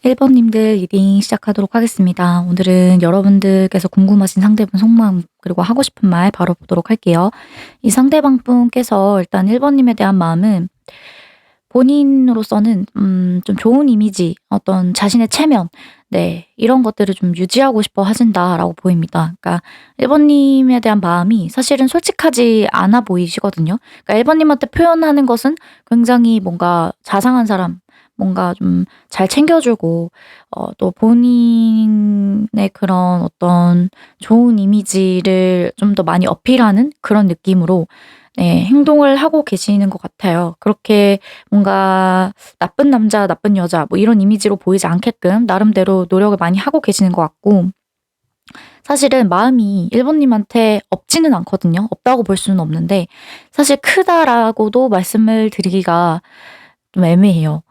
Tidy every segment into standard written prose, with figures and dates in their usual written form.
1번님들 리딩 시작하도록 하겠습니다. 오늘은 여러분들께서 궁금하신 상대분 속마음 그리고 하고 싶은 말 바로 보도록 할게요. 이 상대방 분께서 일단 1번님에 대한 마음은 본인으로서는 좀 좋은 이미지, 어떤 자신의 체면, 네, 이런 것들을 좀 유지하고 싶어 하신다라고 보입니다. 그러니까 1번님에 대한 마음이 사실은 솔직하지 않아 보이시거든요. 그러니까 1번님한테 표현하는 것은 굉장히 뭔가 자상한 사람, 뭔가 좀 잘 챙겨주고, 또 본인의 그런 어떤 좋은 이미지를 좀 더 많이 어필하는 그런 느낌으로 네, 행동을 하고 계시는 것 같아요. 그렇게 뭔가 나쁜 남자, 나쁜 여자 뭐 이런 이미지로 보이지 않게끔 나름대로 노력을 많이 하고 계시는 것 같고, 사실은 마음이 1번님한테 없지는 않거든요. 없다고 볼 수는 없는데 사실 크다라고도 말씀을 드리기가 좀 애매해요.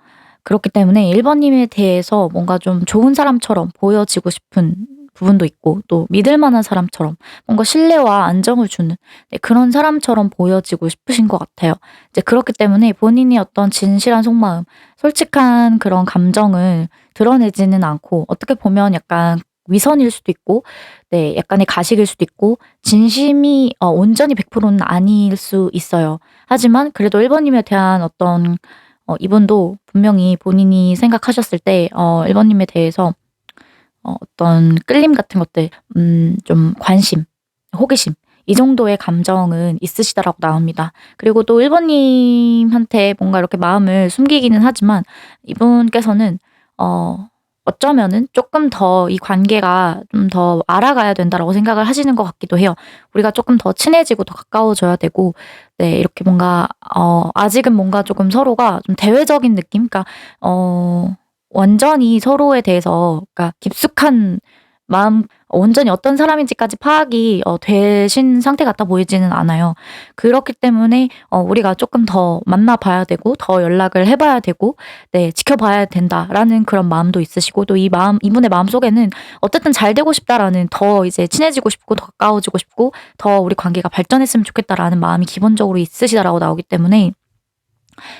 그렇기 때문에 1번님에 대해서 뭔가 좀 좋은 사람처럼 보여지고 싶은 부분도 있고, 또 믿을 만한 사람처럼 뭔가 신뢰와 안정을 주는 네, 그런 사람처럼 보여지고 싶으신 것 같아요. 이제 그렇기 때문에 본인이 어떤 진실한 속마음, 솔직한 그런 감정을 드러내지는 않고, 어떻게 보면 약간 위선일 수도 있고, 네, 약간의 가식일 수도 있고, 진심이 온전히 100%는 아닐 수 있어요. 하지만 그래도 1번님에 대한 어떤 이분도 분명히 본인이 생각하셨을 때 1번님에 대해서 어떤 끌림 같은 것들, 좀 관심, 호기심 이 정도의 감정은 있으시다라고 나옵니다. 그리고 또 1번님한테 뭔가 이렇게 마음을 숨기기는 하지만 이분께서는 어쩌면은 조금 더 이 관계가 좀 더 알아가야 된다라고 생각을 하시는 것 같기도 해요. 우리가 조금 더 친해지고 더 가까워져야 되고, 네, 이렇게 뭔가 아직은 뭔가 조금 서로가 좀 대외적인 느낌? 그러니까 완전히 서로에 대해서, 그러니까 깊숙한 마음, 온전히 어떤 사람인지까지 파악이 되신 상태 같아 보이지는 않아요. 그렇기 때문에 우리가 조금 더 만나 봐야 되고 더 연락을 해 봐야 되고, 네, 지켜봐야 된다라는 그런 마음도 있으시고, 또 이분의 마음속에는 어쨌든 '잘 되고 싶다.'라는, 더 이제 친해지고 싶고 더 가까워지고 싶고 더 우리 관계가 발전했으면 좋겠다라는 마음이 기본적으로 있으시다라고 나오기 때문에,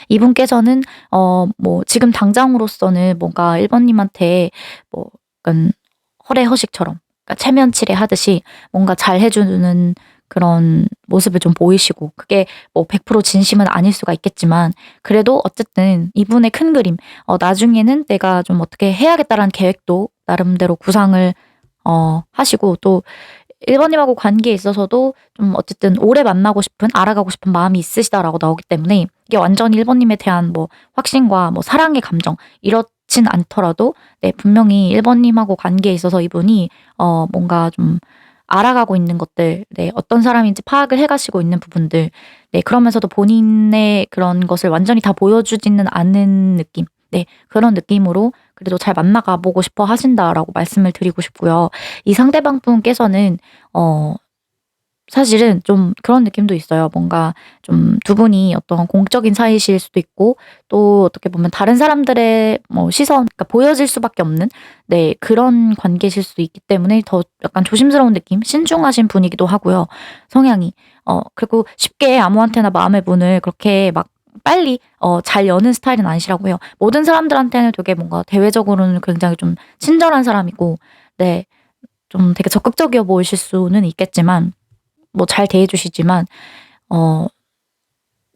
이분께서는 뭐 지금 당장으로서는 뭔가 1번님한테 뭐 약간 허례허식처럼, 그러니까 체면치레하듯이 뭔가 잘해 주는 그런 모습을 좀 보이시고, 그게 뭐 100% 진심은 아닐 수가 있겠지만 그래도 어쨌든 이분의 큰 그림, 나중에는 '내가 좀 어떻게 해야겠다.'라는 계획도 나름대로 구상을 하시고, 또 1번님하고 관계에 있어서도 좀 어쨌든 오래 만나고 싶은, 알아가고 싶은 마음이 있으시다라고 나오기 때문에, 이게 완전히 1번님에 대한 뭐 확신과 뭐 사랑의 감정 이렇진 않더라도, 네, 분명히 1번님하고 관계에 있어서 이분이 뭔가 좀 알아가고 있는 것들, 네, 어떤 사람인지 파악을 해 가시고 있는 부분들, 네, 그러면서도 본인의 그런 것을 완전히 다 보여주지는 않는 느낌, 네, 그런 느낌으로 그래도 잘 만나가 보고 싶어 하신다라고 말씀을 드리고 싶고요. 이 상대방 분께서는 어 사실은 좀 그런 느낌도 있어요. 뭔가 좀 두 분이 어떤 공적인 사이실 수도 있고, 또 어떻게 보면 다른 사람들의 뭐 시선, 그러니까 보여질 수밖에 없는, 네, 그런 관계실 수도 있기 때문에 더 약간 조심스러운 느낌, 신중하신 분이기도 하고요, 성향이. 그리고 쉽게 아무한테나 마음의 문을 그렇게 막 빨리 잘 여는 스타일은 아니시라고 해요. 모든 사람들한테는 되게 뭔가 대외적으로는 굉장히 좀 친절한 사람이고, 네, 좀 되게 적극적이어 보이실 수는 있겠지만, 뭐 잘 대해 주시지만 어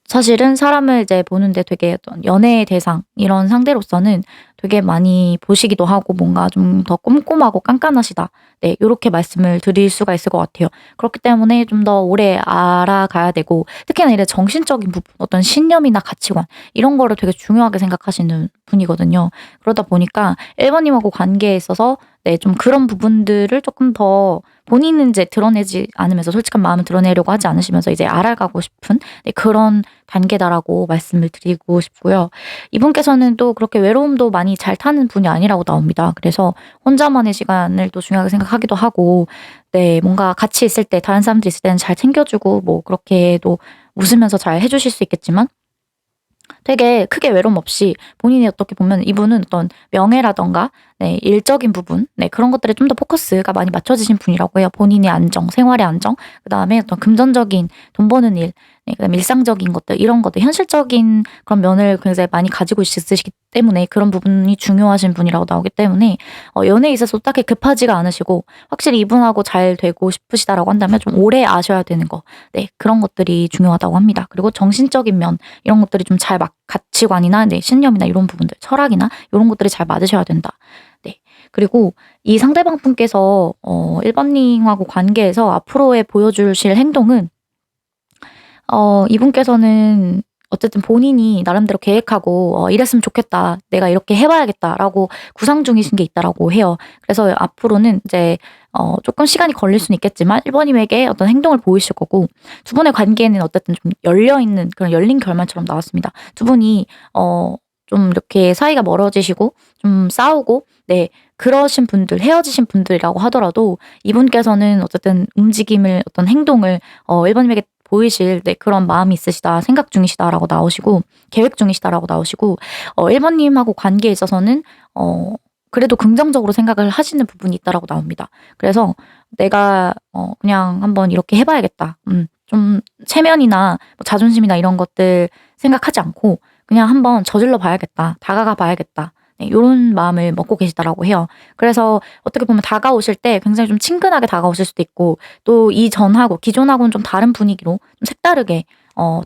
사실은 사람을 이제 보는데 되게 어떤 연애의 대상 이런 상대로서는 되게 많이 보시기도 하고 뭔가 좀 더 꼼꼼하고 깐깐하시다. 네, 요렇게 말씀을 드릴 수가 있을 것 같아요. 그렇기 때문에 좀 더 오래 알아가야 되고, 특히나 이런 정신적인 부분, 어떤 신념이나 가치관 이런 거를 되게 중요하게 생각하시는 분이거든요. 그러다 보니까 1번님하고 관계에 있어서 네, 좀 그런 부분들을 조금 더 본인은 이제 드러내지 않으면서, 솔직한 마음을 드러내려고 하지 않으시면서 이제 알아가고 싶은, 네, 그런 단계다라고 말씀을 드리고 싶고요. 이분께서는 또 그렇게 외로움도 많이 잘 타는 분이 아니라고 나옵니다. 그래서 혼자만의 시간을 또 중요하게 생각하기도 하고, 네, 뭔가 같이 있을 때, 다른 사람들이 있을 때는 잘 챙겨주고 뭐 그렇게도 웃으면서 잘 해주실 수 있겠지만, 되게 크게 외로움 없이 본인이, 어떻게 보면 이분은 어떤 명예라든가 네, 일적인 부분, 네, 그런 것들에 좀 더 포커스가 많이 맞춰지신 분이라고 해요. 본인의 안정, 생활의 안정, 그다음에 어떤 금전적인 돈 버는 일, 네, 그다음에 일상적인 것들, 이런 것들, 현실적인 그런 면을 굉장히 많이 가지고 있으시기 때문에 그런 부분이 중요하신 분이라고 나오기 때문에 연애에 있어서 딱히 급하지가 않으시고 확실히 이분하고 잘 되고 싶으시다라고 한다면 좀 오래 아셔야 되는 거. 네, 그런 것들이 중요하다고 합니다. 그리고 정신적인 면 이런 것들이 좀 잘 가치관이나 네, 신념이나 이런 부분들, 철학이나 이런 것들이 잘 맞으셔야 된다. 네. 그리고 이 상대방 분께서 1번님하고 관계에서 앞으로의 보여주실 행동은 이분께서는 어쨌든 본인이 나름대로 계획하고 '이랬으면 좋겠다. 내가 이렇게 해 봐야겠다.'라고 구상 중이신 게 있다라고 해요. 그래서 앞으로는 이제 쪼끔 시간이 걸릴 수는 있겠지만 1번님에게 어떤 행동을 보이실 거고, 두 분의 관계는 어쨌든 좀 열려 있는 그런 열린 결말처럼 나왔습니다. 두 분이 좀 이렇게 사이가 멀어지시고 좀 싸우고 네, 그러신 분들, 헤어지신 분들이라고 하더라도 이분께서는 어쨌든 움직임을, 어떤 행동을 1번님에게 보이실 네, 그런 마음이 있으시다, 생각 중이시다라고 나오시고, 계획 중이시다라고 나오시고, 1번님하고 관계에 있어서는 그래도 긍정적으로 생각을 하시는 부분이 있다라고 나옵니다. 그래서 '내가 그냥 한번 이렇게 해 봐야겠다.' 좀 체면이나 뭐 자존심이나 이런 것들 생각하지 않고 '그냥 한번 저질러 봐야겠다. 다가가 봐야겠다.' 네, 요런 마음을 먹고 계시다라고 해요. 그래서 어떻게 보면 다가오실 때 굉장히 좀 친근하게 다가오실 수도 있고, 또 이전하고 기존하고는 좀 다른 분위기로 좀 색다르게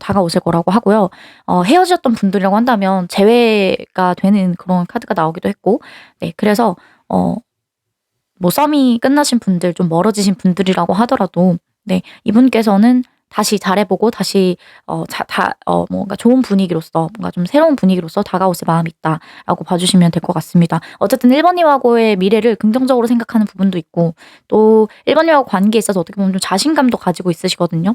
다가오실 거라고 하고요. 헤어지셨던 분들이라고 한다면 재회가 되는 그런 카드가 나오기도 했고, 네, 그래서 뭐 썸이 끝나신 분들, 좀 멀어지신 분들이라고 하더라도 네, 이분께서는 다시 잘해 보고 다시 뭔가 좋은 분위기로서, 뭔가 좀 새로운 분위기로서 다가오실 마음이 있다라고 봐 주시면 될 것 같습니다. 어쨌든 1번 님하고의 미래를 긍정적으로 생각하는 부분도 있고, 또 1번 님하고 관계에 있어서 어떻게 보면 좀 자신감도 가지고 있으시거든요.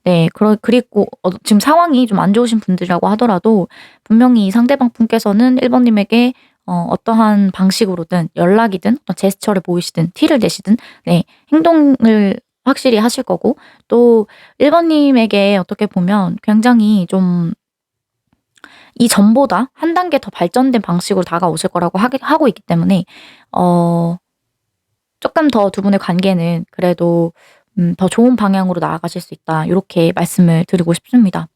네. 그리고 지금 상황이 좀 안 좋으신 분들이라고 하더라도 분명히 이 상대방 분께서는 1번 님에게 어떠한 방식으로든 연락이든 어떤 제스처를 보이시든 티를 내시든 네, 행동을 확실히 하실 거고, 또 1번 님에게 어떻게 보면 굉장히 좀 이전보다 한 단계 더 발전된 방식으로 다가오실 거라고 하고 있기 때문에 쪼끔 더 두 분의 관계는 그래도 더 좋은 방향으로 나아가실 수 있다, 요렇게 말씀을 드리고 싶습니다.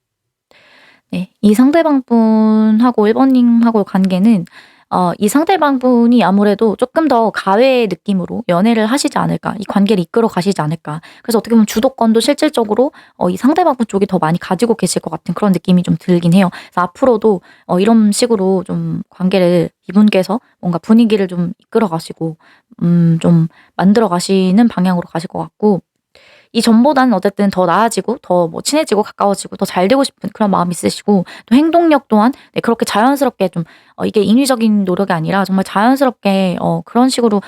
네. 이 상대방 분하고 1번 님하고의 관계는 이 상대방 분이 아무래도 쪼끔 더 가외의 느낌으로 연애를 하시지 않을까, 이 관계를 이끌어 가시지 않을까. 그래서 어떻게 보면 주도권도 실질적으로 이 상대방 분 쪽이 더 많이 가지고 계실 것 같은 그런 느낌이 좀 들긴 해요. 그래서 앞으로도 이런 식으로 좀 관계를 이분께서 뭔가 분위기를 좀 이끌어 가시고 좀 만들어 가시는 방향으로 가실 것 같고, 이전보다는 어쨌든 더 나아지고 더 뭐 친해지고 가까워지고 더 잘 되고 싶은 그런 마음이 있으시고, 또 행동력 또한 네, 그렇게 자연스럽게 좀 이게 인위적인 노력이 아니라 정말 자연스럽게 그런 식으로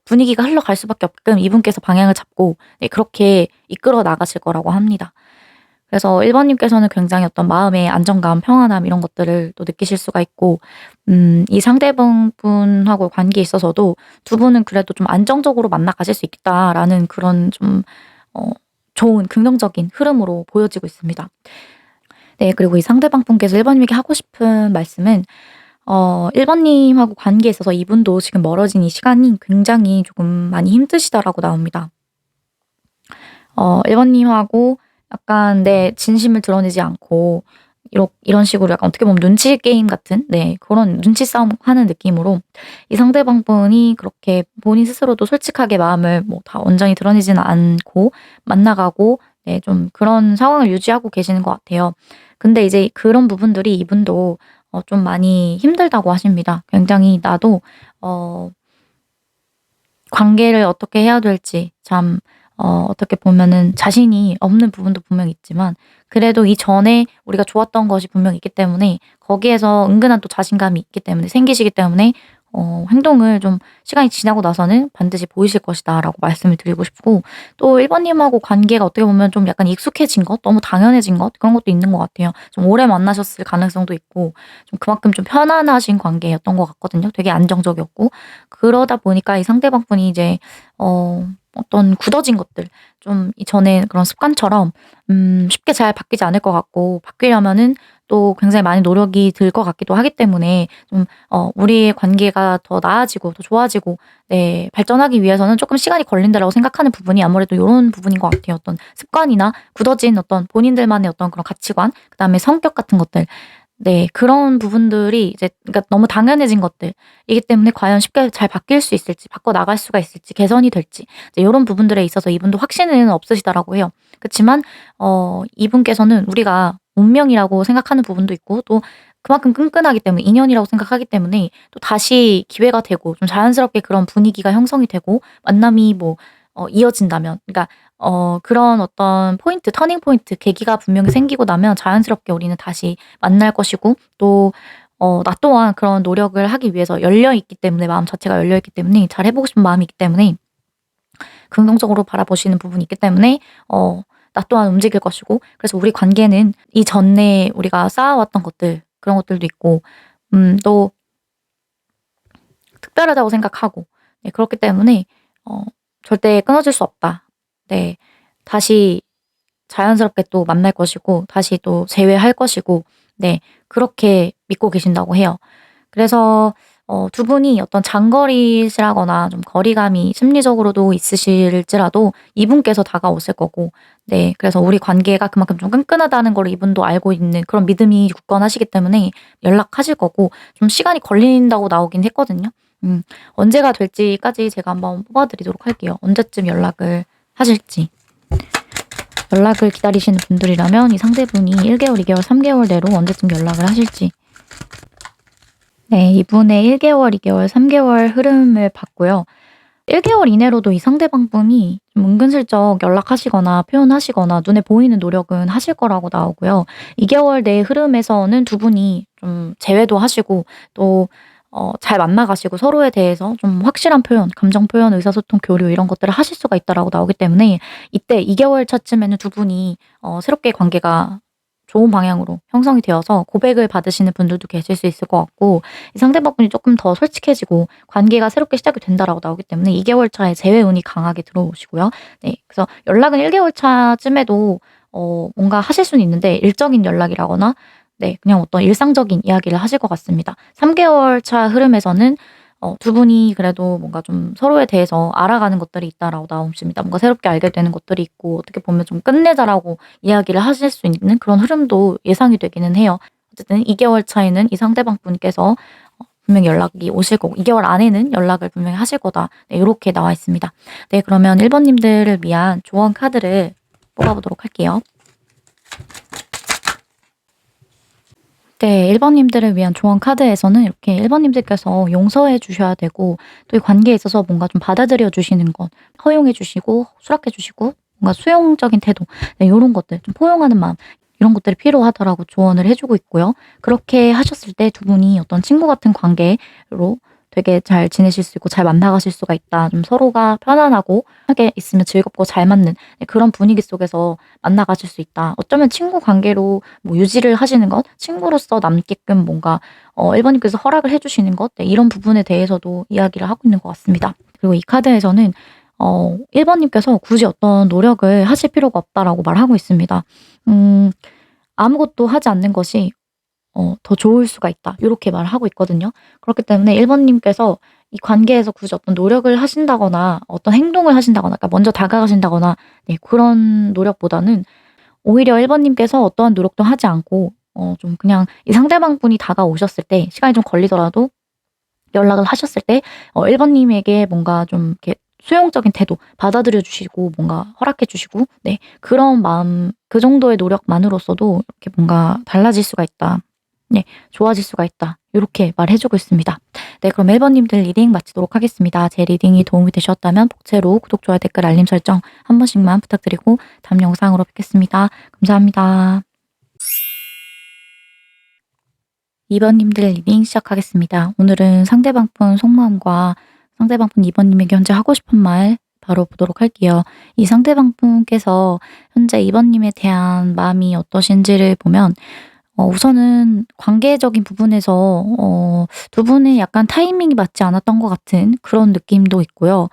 분위기가 흘러갈 수밖에 없게끔 이분께서 방향을 잡고 네, 그렇게 이끌어 나가실 거라고 합니다. 그래서 1번 님께서는 굉장히 어떤 마음의 안정감, 평안함 이런 것들을 또 느끼실 수가 있고, 이 상대방 분하고 관계에 있어서도 두 분은 그래도 좀 안정적으로 만나 가실 수 있다라는 그런 좀 좋은 긍정적인 흐름으로 보여지고 있습니다. 네, 그리고 이 상대방 분께서 1번 님에게 하고 싶은 말씀은 1번 님하고 관계에 있어서 이분도 지금 멀어진 이 시간이 굉장히 조금 많이 힘드시다라고 나옵니다. 1번 님하고 약간 내 진심을 드러내지 않고 이런 식으로 약간 어떻게 보면 눈치 게임 같은 네, 그런 눈치 싸움 하는 느낌으로 이 상대방 분이 그렇게 본인 스스로도 솔직하게 마음을 뭐 다 온전히 드러내지는 않고 만나가고 네, 좀 그런 상황을 유지하고 계시는 것 같아요. 근데 이제 그런 부분들이 이분도 좀 많이 힘들다고 하십니다. 굉장히 나도 관계를 어떻게 해야 될지 참 어떻게 보면은 자신이 없는 부분도 분명히 있지만, 그래도 이전에 우리가 좋았던 것이 분명히 있기 때문에 거기에서 은근한 또 자신감이 있기 때문에 생기시기 때문에 행동을 좀 시간이 지나고 나서는 반드시 보이실 것이다라고 말씀을 드리고 싶고, 또 1번 님하고 관계가 어떻게 보면 좀 약간 익숙해진 것, 너무 당연해진 것, 그런 것도 있는 것 같아요. 좀 오래 만나셨을 가능성도 있고 좀 그만큼 좀 편안하신 관계였던 것 같거든요. 되게 안정적이었고, 그러다 보니까 이 상대방 분이 이제 어떤 굳어진 것들, 좀 이전에 그런 습관처럼 쉽게 잘 바뀌지 않을 것 같고, 바뀌려면은 또 굉장히 많은 노력이 들 것 같기도 하기 때문에 좀 우리의 관계가 더 나아지고 더 좋아지고 네, 발전하기 위해서는 조금 시간이 걸린다라고 생각하는 부분이 아무래도 요런 부분인 것 같아요. 어떤 습관이나 굳어진 어떤 본인들만의 어떤 그런 가치관, 그다음에 성격 같은 것들, 네. 그런 부분들이 이제 그러니까 너무 당연해진 것들이기 때문에 과연 쉽게 잘 바뀔 수 있을지 바꿔 나갈 수가 있을지 개선이 될지 이제 요런 부분들에 있어서 이분도 확신은 없으시더라고 요. 그치만 이분께서는 우리가 운명이라고 생각하는 부분도 있고 또 그만큼 끈끈하기 때문에 인연이라고 생각하기 때문에 또 다시 기회가 되고 좀 자연스럽게 그런 분위기가 형성이 되고 만남이 뭐 이어진다면 그러니까 그런 어떤 포인트 터닝 포인트 계기가 분명히 생기고 나면 자연스럽게 우리는 다시 만날 것이고 또 나 또한 그런 노력을 하기 위해서 열려 있기 때문에 마음 자체가 열려 있기 때문에 잘 해 보고 싶은 마음이 있기 때문에 긍정적으로 바라보시는 부분이 있기 때문에 나 또한 움직일 것이고 그래서 우리 관계는 이전에 우리가 쌓아왔던 것들 그런 것들도 있고 또 특별하다고 생각하고 네 그렇기 때문에 어 '절대 끊어질 수 없다.' 네. 다시 자연스럽게 또 만날 것이고 다시 또 재회할 것이고 네 그렇게 믿고 계신다고 해요. 그래서 두 분이 어떤 장거리시라거나 좀 거리감이 심리적으로도 있으실지라도 이분께서 다가오실 거고 네 그래서 우리 관계가 그만큼 좀 끈끈하다는 걸 이분도 알고 있는 그런 믿음이 굳건하시기 때문에 연락하실 거고 좀 시간이 걸린다고 나오긴 했거든요. 음 언제가 될지까지 제가 한번 뽑아 드리도록 할게요. 언제쯤 연락을 하실지. 연락을 기다리시는 분들이라면 이 상대분이 1개월, 2개월, 3개월 내로 언제쯤 연락을 하실지. 네. 이분의 1개월, 2개월, 3개월 흐름을 봤고요. 1개월 이내로도 이 상대방분이 좀 은근슬쩍 연락하시거나 표현하시거나 눈에 보이는 노력은 하실 거라고 나오고요. 2개월 내 흐름에서는 두 분이 좀 재회도 하시고 또 잘 만나 가시고 서로에 대해서 좀 확실한 표현, 감정 표현, 의사소통, 교류 이런 것들을 하실 수가 있다라고 나오기 때문에 이때 2개월 차쯤에는 두 분이 새롭게 관계가 좋은 방향으로 형성이 되어서 고백을 받으시는 분들도 계실 수 있을 것 같고 이 상대방분이 조금 더 솔직해지고 관계가 새롭게 시작이 된다라고 나오기 때문에 2개월 차에 재회 운이 강하게 들어오시고요. 네. 그래서 연락은 1개월 차쯤에도 뭔가 하실 수는 있는데 일적인 연락이라거나 네 그냥 어떤 일상적인 이야기를 하실 것 같습니다. 3개월 차 흐름에서는 두 분이 그래도 뭔가 좀 서로에 대해서 알아가는 것들이 있다라고 나오십니다. 뭔가 새롭게 알게 되는 것들이 있고 어떻게 보면 좀 끝내자라고 이야기를 하실 수 있는 그런 흐름도 예상이 되기는 해요. 어쨌든 2개월 차에는 이 상대방 분께서 분명히 연락이 오실 거고 2개월 안에는 연락을 분명히 하실 거다. 네 요렇게 나와 있습니다. 네 그러면 1번 님들을 위한 조언 카드를 뽑아 보도록 할게요. 네. 1번 님들을 위한 조언 카드에서는 이렇게 1번 님들께서 용서해 주셔야 되고 또 이 관계에 있어서 뭔가 좀 받아들여 주시는 것, 허용해 주시고 수락해 주시고 뭔가 수용적인 태도 네 요런 것들 좀 포용하는 마음 이런 것들이 필요하다라고 조언을 해 주고 있고요. 그렇게 하셨을 때 두 분이 어떤 친구 같은 관계로 되게 잘 지내실 수 있고 잘 만나가실 수가 있다. 좀 서로가 편안하고 하게 있으면 즐겁고 잘 맞는 네 그런 분위기 속에서 만나가실 수 있다. 어쩌면 친구 관계로 뭐 유지를 하시는 것, 친구로서 남게끔 뭔가 1번 님께서 허락을 해 주시는 것 네 이런 부분에 대해서도 이야기를 하고 있는 것 같습니다. 그리고 이 카드에서는 1번 님께서 굳이 어떤 노력을 하실 필요가 없다라고 말하고 있습니다. 아무것도 하지 않는 것이 더 좋을 수가 있다. 요렇게 말을 하고 있거든요. 그렇기 때문에 1번 님께서 이 관계에서 굳이 어떤 노력을 하신다거나 어떤 행동을 하신다거나 그러니까 먼저 다가가신다거나 네 그런 노력보다는 오히려 1번 님께서 어떠한 노력도 하지 않고 좀 그냥 이 상대방 분이 다가오셨을 때 시간이 좀 걸리더라도 연락을 하셨을 때 1번 님에게 뭔가 좀 이렇게 수용적인 태도 받아들여 주시고 뭔가 허락해 주시고 네 그런 마음 그 정도의 노력만으로써도 이렇게 뭔가 달라질 수가 있다. 네. 좋아질 수가 있다. 요렇게 말해 주고 있습니다. 네 그럼 1번 님들 리딩 마치도록 하겠습니다. 제 리딩이 도움이 되셨다면 복채로 구독, 좋아요, 댓글, 알림 설정 한 번씩만 부탁드리고 다음 영상으로 뵙겠습니다. 감사합니다. 2번 님들 리딩 시작하겠습니다. 오늘은 상대방 분 속마음과 상대방 분 2번 님에게 현재 하고 싶은 말 바로 보도록 할게요. 이 상대방 분께서 현재 2번 님에 대한 마음이 어떠신지를 보면 우선은 관계적인 부분에서 두 분의 약간 타이밍이 맞지 않았던 것 같은 그런 느낌도 있고요.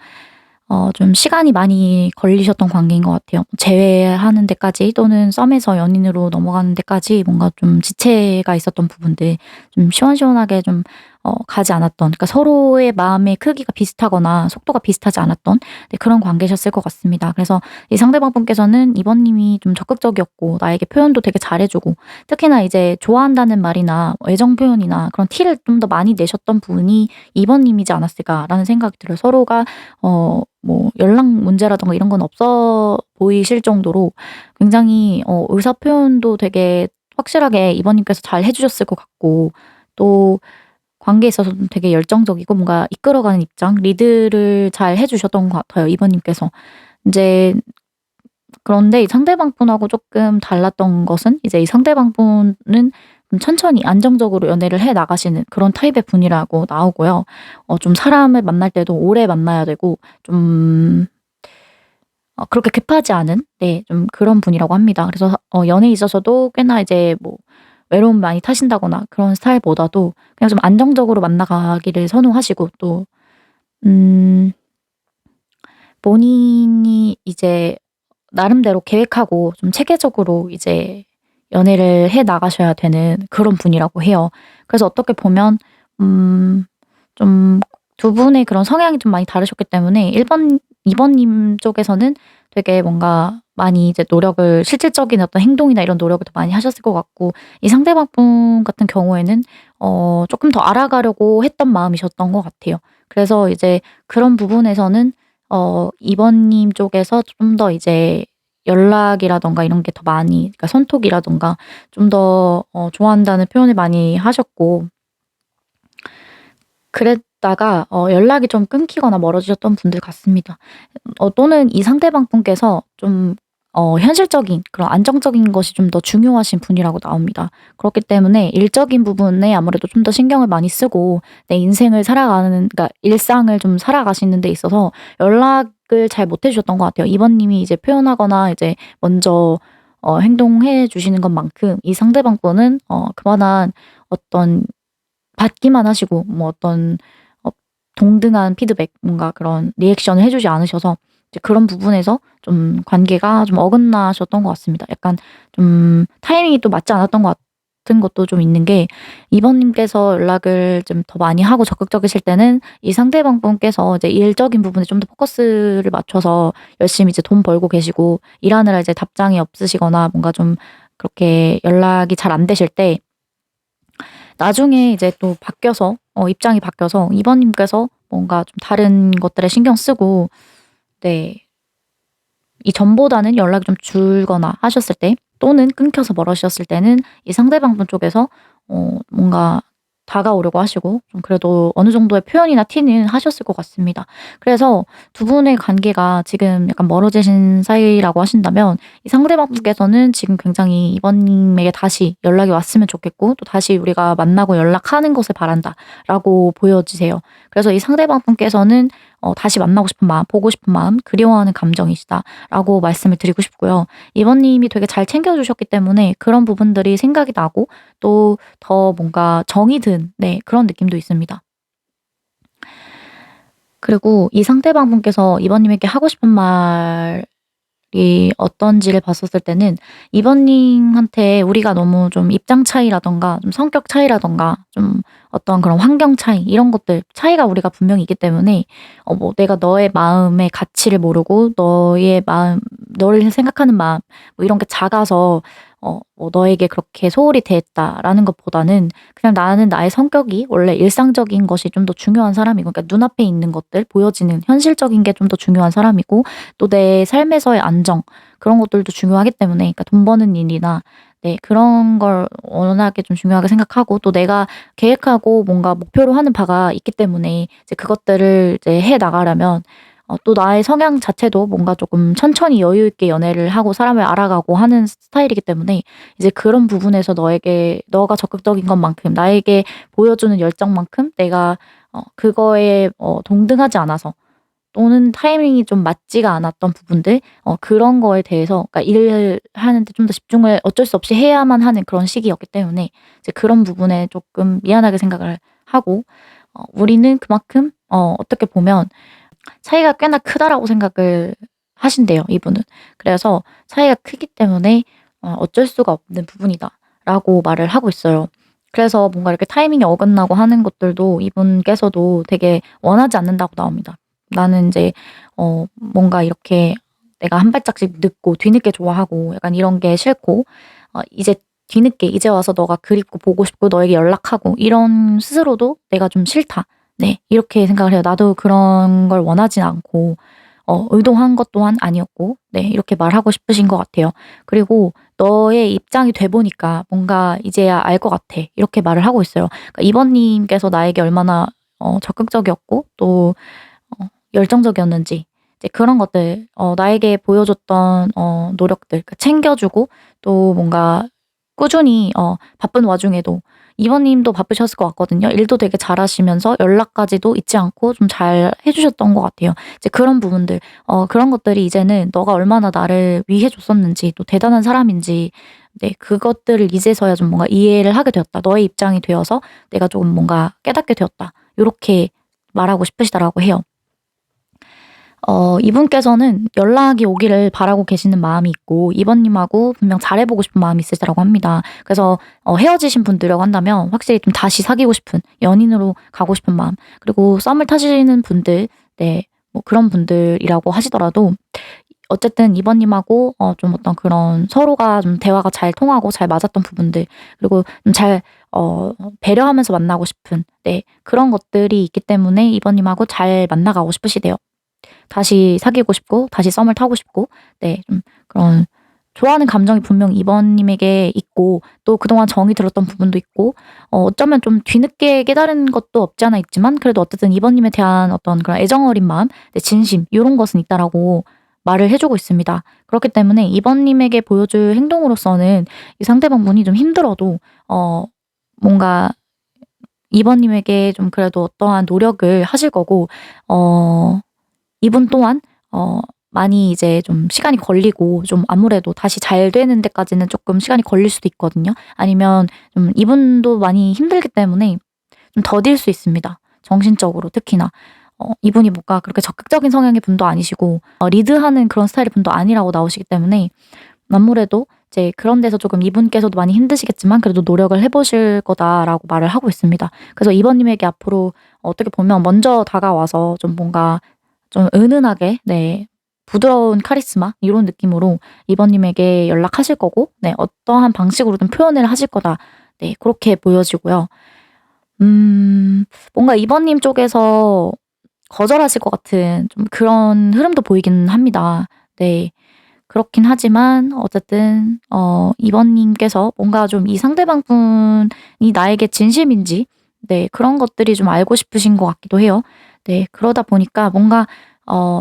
좀 시간이 많이 걸리셨던 관계인 것 같아요. 재회하는 데까지 또는 썸에서 연인으로 넘어가는 데까지 뭔가 좀 지체가 있었던 부분들 좀 시원시원하게 좀 가지 않았던, 그러니까 서로의 마음의 크기가 비슷하거나 속도가 비슷하지 않았던, 네, 그런 관계셨을 것 같습니다. 그래서 이 상대방분께서는 이번님이 좀 적극적이었고 나에게 표현도 되게 잘해주고, 특히나 이제 좋아한다는 말이나 애정 표현이나 그런 티를 좀 더 많이 내셨던 분이 이번님이지 않았을까라는 생각이 들어요. 서로가 뭐 연락 문제라든가 이런 건 없어 보이실 정도로 굉장히 의사 표현도 되게 확실하게 이번님께서 잘 해주셨을 것 같고, 또 관계에 있어서도 되게 열정적이고 뭔가 이끌어가는 입장, 리드를 잘 해주셨던 것 같아요, 이번님께서. 이제 그런데 이 상대방 분하고 조금 달랐던 것은, 이제 이 상대방 분은 좀 천천히 안정적으로 연애를 해 나가시는 그런 타입의 분이라고 나오고요. 좀 사람을 만날 때도 오래 만나야 되고 좀 그렇게 급하지 않은, 네, 좀 그런 분이라고 합니다. 그래서 연애에 있어서도 꽤나 이제 뭐 외로움 많이 타신다거나 그런 스타일보다도 그냥 좀 안정적으로 만나가기를 선호하시고, 또 음 본인이 이제 나름대로 계획하고 좀 체계적으로 이제 연애를 해 나가셔야 되는 그런 분이라고 해요. 그래서 어떻게 보면 좀 두 분의 그런 성향이 좀 많이 다르셨기 때문에 1 번, 2 번님 쪽에서는 되게 뭔가 많이 이제 노력을, 실질적인 어떤 행동이나 이런 노력을 더 많이 하셨을 것 같고, 이 상대방 분 같은 경우에는 쪼끔 더 알아가려고 했던 마음이셨던 것 같아요. 그래서 이제 그런 부분에서는 2 번님 쪽에서 좀 더 이제 연락이라든가 이런 게 더 많이, 그러니까 손톱이라든가 좀 더 좋아한다는 표현을 많이 하셨고, 그랬다가 연락이 좀 끊기거나 멀어지셨던 분들 같습니다. 또는 이 상대방 분께서 좀 현실적인 그런 안정적인 것이 좀 더 중요하신 분이라고 나옵니다. 그렇기 때문에 일적인 부분에 아무래도 좀 더 신경을 많이 쓰고 내 인생을 살아가는, 그러니까 일상을 좀 살아가시는 데 있어서 연락을 잘 못해 주셨던 것 같아요. 이번님이 이제 표현하거나 이제 먼저 행동해 주시는 것만큼 이 상대방 분은 그만한 어떤 받기만 하시고, 뭐 어떤 어 동등한 피드백, 뭔가 그런 리액션을 해 주지 않으셔서 이제 그런 부분에서 좀 관계가 좀 어긋나셨던 것 같습니다. 약간 좀 타이밍이 또 맞지 않았던 것 같은 것도 좀 있는 게, 이번님께서 연락을 좀 더 많이 하고 적극적이실 때는 이 상대방 분께서 이제 일적인 부분에 좀 더 포커스를 맞춰서 열심히 이제 돈 벌고 계시고, 일하느라 이제 답장이 없으시거나 뭔가 좀 그렇게 연락이 잘 안 되실 때, 나중에 이제 또 바뀌어서 입장이 바뀌어서 이번님께서 뭔가 좀 다른 것들에 신경 쓰고, 네, 이전보다는 연락이 좀 줄거나 하셨을 때, 또는 끊겨서 멀어지셨을 때는 이 상대방 분 쪽에서 뭔가 다가오려고 하시고 좀 그래도 어느 정도의 표현이나 티는 하셨을 것 같습니다. 그래서 두 분의 관계가 지금 약간 멀어지신 사이라고 하신다면, 이 상대방 분께서는 지금 굉장히 이번님에게 다시 연락이 왔으면 좋겠고, 또 다시 우리가 만나고 연락하는 것을 바란다라고 보여지세요. 그래서 이 상대방 분께서는 다시 만나고 싶은 마음, 보고 싶은 마음, 그리워하는 감정이시다라고 말씀을 드리고 싶고요. 이번님이 되게 잘 챙겨주셨기 때문에 그런 부분들이 생각이 나고, 또 더 뭔가 정이 든, 네, 그런 느낌도 있습니다. 그리고 이 상대방 분께서 이번님에게 하고 싶은 말이 어떤지를 봤었을 때는, 이번님한테 우리가 너무 좀 입장 차이라든가 좀 성격 차이라든가 좀 어떤 그런 환경 차이, 이런 것들 차이가 우리가 분명히 있기 때문에 뭐 내가 너의 마음의 가치를 모르고 너의 마음, 너를 생각하는 마음 뭐 이런 게 작아서 뭐 너에게 그렇게 소홀히 대했다라는 것보다는, 그냥 나는 나의 성격이 원래 일상적인 것이 좀 더 중요한 사람이고, 그러니까 눈앞에 있는 것들, 보여지는 현실적인 게 좀 더 중요한 사람이고, 또 내 삶에서의 안정, 그런 것들도 중요하기 때문에, 그러니까 돈 버는 일이나, 네, 그런 걸 워낙에 좀 중요하게 생각하고, 또 내가 계획하고 뭔가 목표로 하는 바가 있기 때문에 이제 그것들을 이제 해 나가려면 또 나의 성향 자체도 뭔가 조금 천천히 여유 있게 연애를 하고 사람을 알아가고 하는 스타일이기 때문에, 이제 그런 부분에서 너에게, 너가 적극적인 것만큼 나에게 보여주는 열정만큼 내가 그거에 동등하지 않아서, 또는 타이밍이 좀 맞지가 않았던 부분들, 그런 거에 대해서, 그러니까 일을 하는데 좀 더 집중을 어쩔 수 없이 해야만 하는 그런 시기였기 때문에 이제 그런 부분에 조금 미안하게 생각을 하고, 우리는 그만큼 어떻게 보면 차이가 꽤나 크다라고 생각을 하신대요, 이분은. 그래서 차이가 크기 때문에 어쩔 수가 없는 부분이다라고 말을 하고 있어요. 그래서 뭔가 이렇게 타이밍이 어긋나고 하는 것들도 이분께서도 되게 원하지 않는다고 나옵니다. 나는 인제 뭔가 이렇게 내가 한 발짝씩 늦고 뒤늦게 좋아하고 약간 이런 게 싫고 이제 뒤늦게 이제 와서 너가 그립고 보고 싶고 너에게 연락하고 이런 스스로도 내가 좀 싫다. 네. 이렇게 생각을 해요. 나도 그런 걸 원하진 않고 의도한 것 또한 아니었고 네 이렇게 말하고 싶으신 것 같아요. 그리고 "너의 입장이 돼 보니까 뭔가 이제야 알 것 같아." 이렇게 말을 하고 있어요. 그러니까 이번님께서 나에게 얼마나 적극적이었고 또 열정적이었는지 이제 그런 것들 나에게 보여줬던 노력들 그러니까 챙겨 주고 또 뭔가 꾸준히 바쁜 와중에도 이번님도 바쁘셨을 것 같거든요. 일도 되게 잘하시면서 연락까지도 잊지 않고 좀 잘 해 주셨던 것 같아요. 이제 그런 부분들 그런 것들이 이제는 너가 얼마나 나를 위해 줬었는지 또 대단한 사람인지 네 그것들을 이제서야 좀 뭔가 이해를 하게 되었다. 너의 입장이 되어서 내가 조금 뭔가 깨닫게 되었다. 요렇게 말하고 싶으시더라고 해요. 이분께서는 연락이 오기를 바라고 계시는 마음이 있고 이번님하고 분명 잘해 보고 싶은 마음이 있으시다고 합니다. 그래서 헤어지신 분들이라고 한다면 확실히 좀 다시 사귀고 싶은 연인으로 가고 싶은 마음 그리고 썸을 타시는 분들 네 뭐 그런 분들이라고 하시더라도 어쨌든 이번님하고 좀 어떤 그런 서로가 좀 대화가 잘 통하고 잘 맞았던 부분들 그리고 좀 잘 배려하면서 만나고 싶은 네 그런 것들이 있기 때문에 이번님하고 잘 만나 가고 싶으시대요. 다시 사귀고 싶고 다시 썸을 타고 싶고 네 좀 그런 좋아하는 감정이 분명 이번님에게 있고 또 그동안 정이 들었던 부분도 있고 어쩌면 좀 뒤늦게 깨달은 것도 없지 않아 있지만 그래도 어쨌든 이번님에 대한 어떤 그런 애정 어린 마음 네 진심 요런 것은 있다라고 말을 해 주고 있습니다. 그렇기 때문에 이번님에게 보여줄 행동으로서는 이 상대방분이 좀 힘들어도 뭔가 이번님에게 좀 그래도 어떠한 노력을 하실 거고 어 이분 또한 많이 이제 좀 시간이 걸리고 좀 아무래도 다시 잘 되는 데까지는 쪼끔 시간이 걸릴 수도 있거든요. 아니면 좀 이분도 많이 힘들기 때문에 좀 더딜 수 있습니다, 정신적으로 특히나. 이분이 뭔가 그렇게 적극적인 성향의 분도 아니시고 리드하는 그런 스타일의 분도 아니라고 나오시기 때문에 아무래도 이제 그런 데서 조금 이분께서도 많이 힘드시겠지만 그래도 "노력을 해 보실 거다."라고 말을 하고 있습니다. 그래서 이번님에게 앞으로 어떻게 보면 먼저 다가와서 좀 뭔가 좀 은은하게 네 부드러운 카리스마 이런 느낌으로 이번님에게 연락하실 거고 네 어떠한 방식으로든 표현을 하실 거다. 네 그렇게 보여지고요. 뭔가 이번님 쪽에서 거절하실 것 같은 좀 그런 흐름도 보이긴 합니다. 네. 그렇긴 하지만 어쨌든 이번님께서 뭔가 좀 이 상대방 분이 나에게 진심인지 네 그런 것들이 좀 알고 싶으신 것 같기도 해요. 네 그러다 보니까 뭔가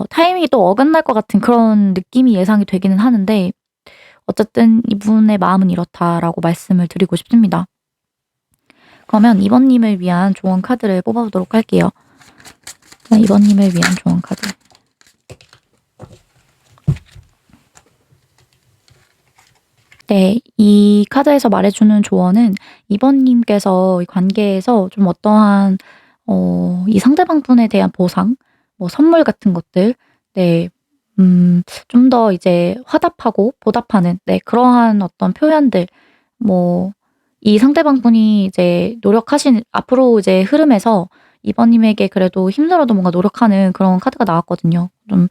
타이밍이 또 어긋날 것 같은 그런 느낌이 예상이 되기는 하는데 어쨌든 "이분의 마음은 이렇다."라고 말씀을 드리고 싶습니다. 그러면 이번님을 위한 조언 카드를 뽑아 보도록 할게요. 네 이번님을 위한 조언 카드. 네. 이 카드에서 말해 주는 조언은 이번님께서 이 관계에서 좀 어떠한 이 상대방 분에 대한 보상 뭐 선물 같은 것들 네 좀 더 이제 화답하고 보답하는 네 그러한 어떤 표현들 뭐 이 상대방 분이 이제 노력하신 앞으로 이제 흐름에서 이번님에게 그래도 힘들어도 뭔가 노력하는 그런 카드가 나왔거든요. 좀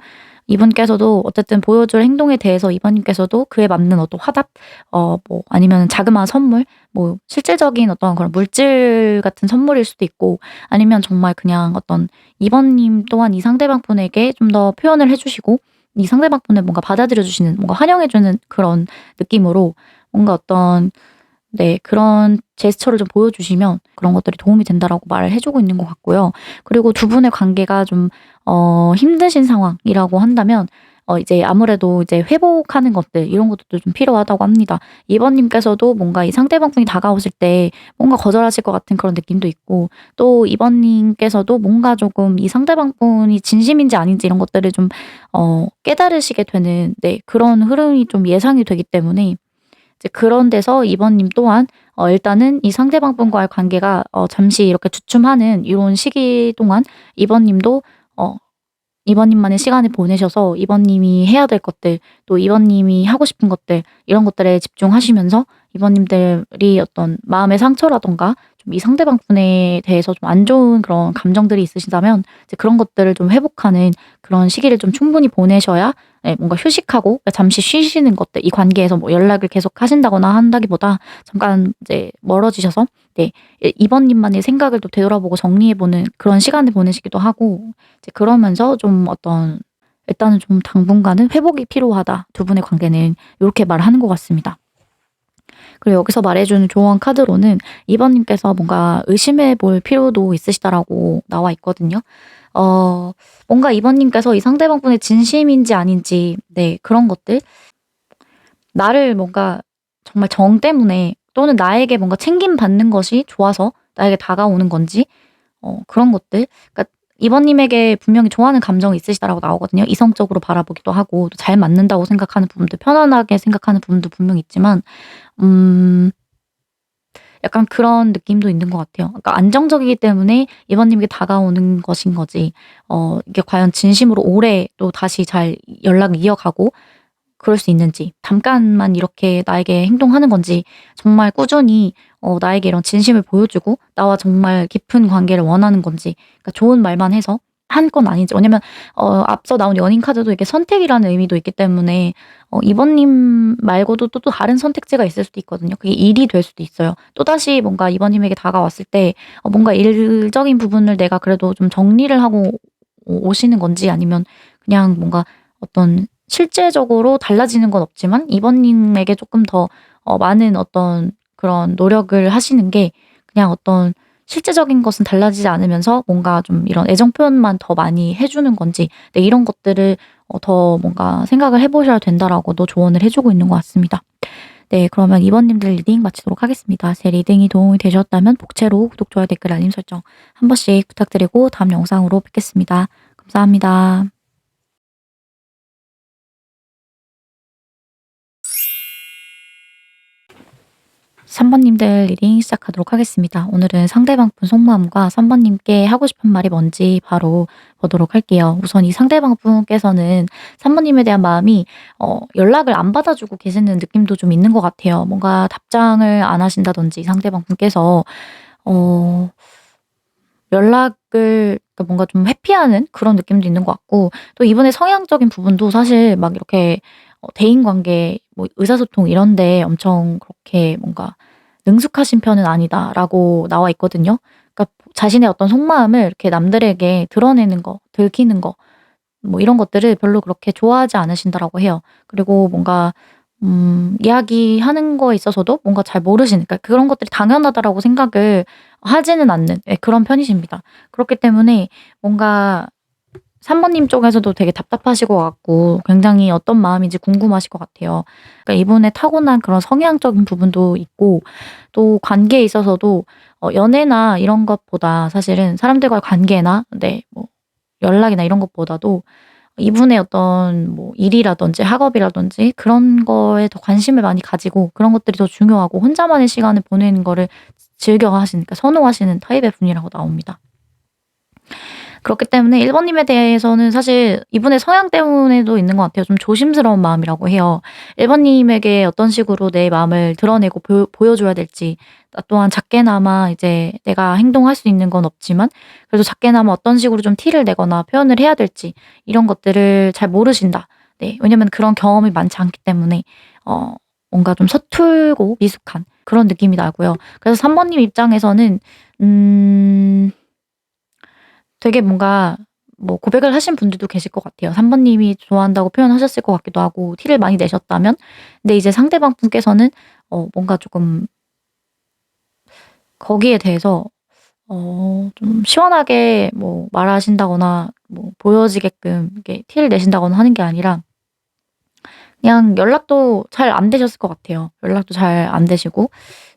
이분께서도 어쨌든 보여줄 행동에 대해서 이번님께서도 그에 맞는 어떤 화답 뭐 아니면 자그마한 선물 뭐 실질적인 어떤 그런 물질 같은 선물일 수도 있고 아니면 정말 그냥 어떤 이번님 또한 이 상대방 분에게 좀 더 표현을 해 주시고 이 상대방 분을 뭔가 받아들여 주시는 뭔가 환영해 주는 그런 느낌으로 뭔가 어떤 네 그런 제스처를 좀 보여주시면 그런 것들이 도움이 된다라고 말을 해 주고 있는 것 같고요. 그리고 두 분의 관계가 좀 힘드신 상황이라고 한다면 이제 아무래도 이제 회복하는 것들 이런 것들도 좀 필요하다고 합니다. 이번님께서도 뭔가 이 상대방 분이 다가오실 때 뭔가 거절하실 것 같은 그런 느낌도 있고 또 이번님께서도 뭔가 조금 이 상대방 분이 진심인지 아닌지 이런 것들을 좀 깨달으시게 되는 네 그런 흐름이 좀 예상이 되기 때문에 이제 그런 데서 이번님 또한 일단은 이 상대방 분과의 관계가 잠시 이렇게 주춤하는 요런 시기 동안 이번님도 어 이번님만의 시간을 보내셔서 이번님이 해야 될 것들 또 이번님이 하고 싶은 것들 이런 것들에 집중하시면서 이번님들이 어떤 마음의 상처라든가 좀 이 상대방 분에 대해서 좀 안 좋은 그런 감정들이 있으시다면 이제 그런 것들을 좀 회복하는 그런 시기를 좀 충분히 보내셔야 예 뭔가 휴식하고 잠시 쉬시는 것들 이 관계에서 뭐 연락을 계속 하신다거나 한다기보다 잠깐 이제 멀어지셔서 네 이번님만의 생각을 또 되돌아보고 정리해 보는 그런 시간을 보내시기도 하고 이제 그러면서 좀 어떤 일단은 좀 당분간은 "회복이 필요하다, 두 분의 관계는." 요렇게 말을 하는 것 같습니다. 그리고 여기서 말해 주는 조언 카드로는 2 님께서 뭔가 "의심해 볼 필요도 있으시다."라고 나와 있거든요. 어 뭔가 2 님께서 이 상대방분의 진심인지 아닌지 네 그런 것들 나를 뭔가 정말 정 때문에 또는 나에게 뭔가 챙김받는 것이 좋아서 나에게 다가오는 건지 그런 것들 그러니까 이번님에게 분명히 좋아하는 감정이 있으시다라고 나오거든요. 이성적으로 바라보기도 하고 또 잘 맞는다고 생각하는 부분도 편안하게 생각하는 부분도 분명히 있지만 음 약간 그런 느낌도 있는 것 같아요. 그러니까 안정적이기 때문에 이번님에게 다가오는 것인 거지 이게 과연 진심으로 오래 또 다시 잘 연락을 이어가고 그럴 수 있는지 잠깐만 이렇게 나에게 행동하는 건지 정말 꾸준히 나에게 이런 진심을 보여주고 나와 정말 깊은 관계를 원하는 건지 그러니까 좋은 말만 해서 한 건 아닌지 왜냐면 앞서 나온 연인 카드도 이게 선택이라는 의미도 있기 때문에 이번님 말고도 또 다른 선택지가 있을 수도 있거든요. 그게 일이 될 수도 있어요. 또다시 뭔가 이번님에게 다가왔을 때 뭔가 일적인 부분을 내가 그래도 좀 정리를 하고 오시는 건지 아니면 그냥 뭔가 어떤 실제적으로 달라지는 건 없지만 이번님에게 조금 더 많은 어떤 그런 노력을 하시는 게 그냥 어떤 실제적인 것은 달라지지 않으면서 뭔가 좀 이런 애정 표현만 더 많이 해 주는 건지 네 이런 것들을 더 뭔가 생각을 해 보셔야 된다라고도 조언을 해 주고 있는 것 같습니다. 네 그러면 이번님들 리딩 마치도록 하겠습니다. 제 리딩이 도움이 되셨다면 복채로 구독, 좋아요, 댓글, 알림 설정 한 번씩 부탁드리고 다음 영상으로 뵙겠습니다. 감사합니다. 3 번님들 리딩 시작하도록 하겠습니다. 오늘은 상대방 분 속마음과 3 번님께 하고 싶은 말이 뭔지 바로 보도록 할게요. 우선 이 상대방 분께서는 3 번님에 대한 마음이 연락을 안 받아주고 계시는 느낌도 좀 있는 것 같아요. 뭔가 답장을 안 하신다든지 상대방 분께서 어 연락을 그러니까 뭔가 좀 회피하는 그런 느낌도 있는 것 같고 또 이분의 성향적인 부분도 사실 막 이렇게 대인 관계 뭐 의사소통 이런 데 엄청 그렇게 뭔가 "능숙하신 편은 아니다."라고 나와 있거든요. 그러니까 자신의 어떤 속마음을 이렇게 남들에게 드러내는 거, 들키는 거 뭐 이런 것들을 별로 그렇게 좋아하지 않으신다라고 해요. 그리고 뭔가 이야기하는 거에 있어서도 뭔가 잘 모르시는 그러니까 그런 것들이 당연하다라고 생각을 하지는 않는 예 그런 편이십니다. 그렇기 때문에 뭔가 3 번님 쪽에서도 되게 답답하실 것 같고 굉장히 어떤 마음인지 궁금하실 것 같아요. 그러니까 이분의 타고난 그런 성향적인 부분도 있고 또 관계에 있어서도 연애나 이런 것보다 사실은 사람들과의 관계나 네 뭐 연락이나 이런 것보다도 이분의 어떤 뭐 일이라든지 학업이라든지 그런 거에 더 관심을 많이 가지고 그런 것들이 더 중요하고 혼자만의 시간을 보내는 거를 즐겨 하시니까 선호하시는 타입의 분이라고 나옵니다. 그렇기 때문에 1 번님에 대해서는 사실 이분의 성향 때문에도 있는 것 같아요. 좀 조심스러운 마음이라고 해요. 1 번님에게 어떤 식으로 내 마음을 드러내고 보여줘야 될지 나 또한 작게나마 이제 내가 행동할 수 있는 건 없지만 그래도 작게나마 어떤 식으로 좀 티를 내거나 표현을 해야 될지 이런 것들을 잘 모르신다. 네. 왜냐면 그런 경험이 많지 않기 때문에 뭔가 좀 서툴고 미숙한 그런 느낌이 나고요. 그래서 3 번님 입장에서는 되게 뭔가 뭐 고백을 하신 분들도 계실 것 같아요. 3 번님이 좋아한다고 표현하셨을 것 같기도 하고 티를 많이 내셨다면 근데 이제 상대방 분께서는 뭔가 조금 거기에 대해서 좀 시원하게 뭐 말하신다거나 뭐 보여지게끔 이렇게 티를 내신다거나 하는 게 아니라 그냥 연락도 잘 안 되셨을 것 같아요. 연락도 잘 안 되시고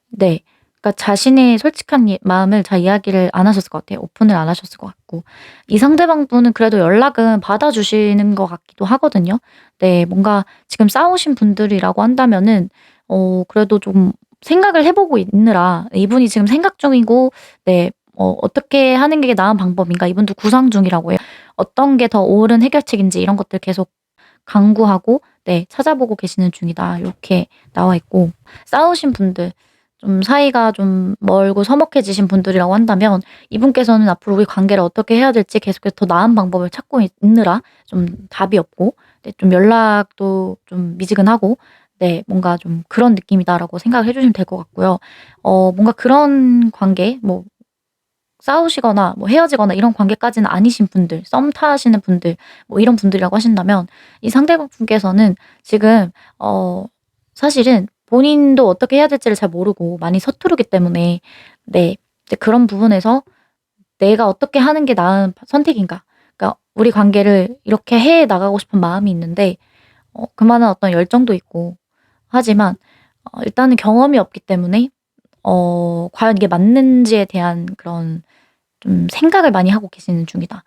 네. 그러니까 자신의 솔직한 마음을 잘 이야기를 안 하셨을 것 같아요. 오픈을 안 하셨을 것 같고. 이 상대방 분은 그래도 연락은 받아주시는 것 같기도 하거든요. 네. 뭔가 지금 싸우신 분들이라고 한다면은 그래도 좀 생각을 해 보고 있느라 이분이 지금 생각 중이고 네 어떻게 하는 게 나은 방법인가 이분도 구상 중이라고 해요. 어떤 게 더 옳은 해결책인지 이런 것들 계속 강구하고 네 찾아보고 계시는 중이다. 이렇게 나와 있고 싸우신 분들 좀 사이가 좀 멀고 서먹해지신 분들이라고 한다면 이분께서는 앞으로 우리 관계를 어떻게 해야 될지 계속해서 더 나은 방법을 찾고 있느라 좀 답이 없고 네 좀 연락도 좀 미지근하고 네 뭔가 좀 그런 느낌이다라고 생각을 해 주시면 될 것 같고요. 뭔가 그런 관계 뭐 싸우시거나 뭐 헤어지거나 이런 관계까지는 아니신 분들, 썸 타시는 분들 뭐 이런 분들이라고 하신다면 이 상대방 분께서는 지금 사실은 본인도 어떻게 해야 될지를 잘 모르고 많이 서투르기 때문에 네 이제 그런 부분에서 '내가 어떻게 하는 게 나은 선택인가.' 그러니까 우리 관계를 이렇게 해 나가고 싶은 마음이 있는데 그만한 어떤 열정도 있고 하지만 일단은 경험이 없기 때문에 과연 이게 맞는지에 대한 그런 좀 생각을 많이 하고 계시는 중이다.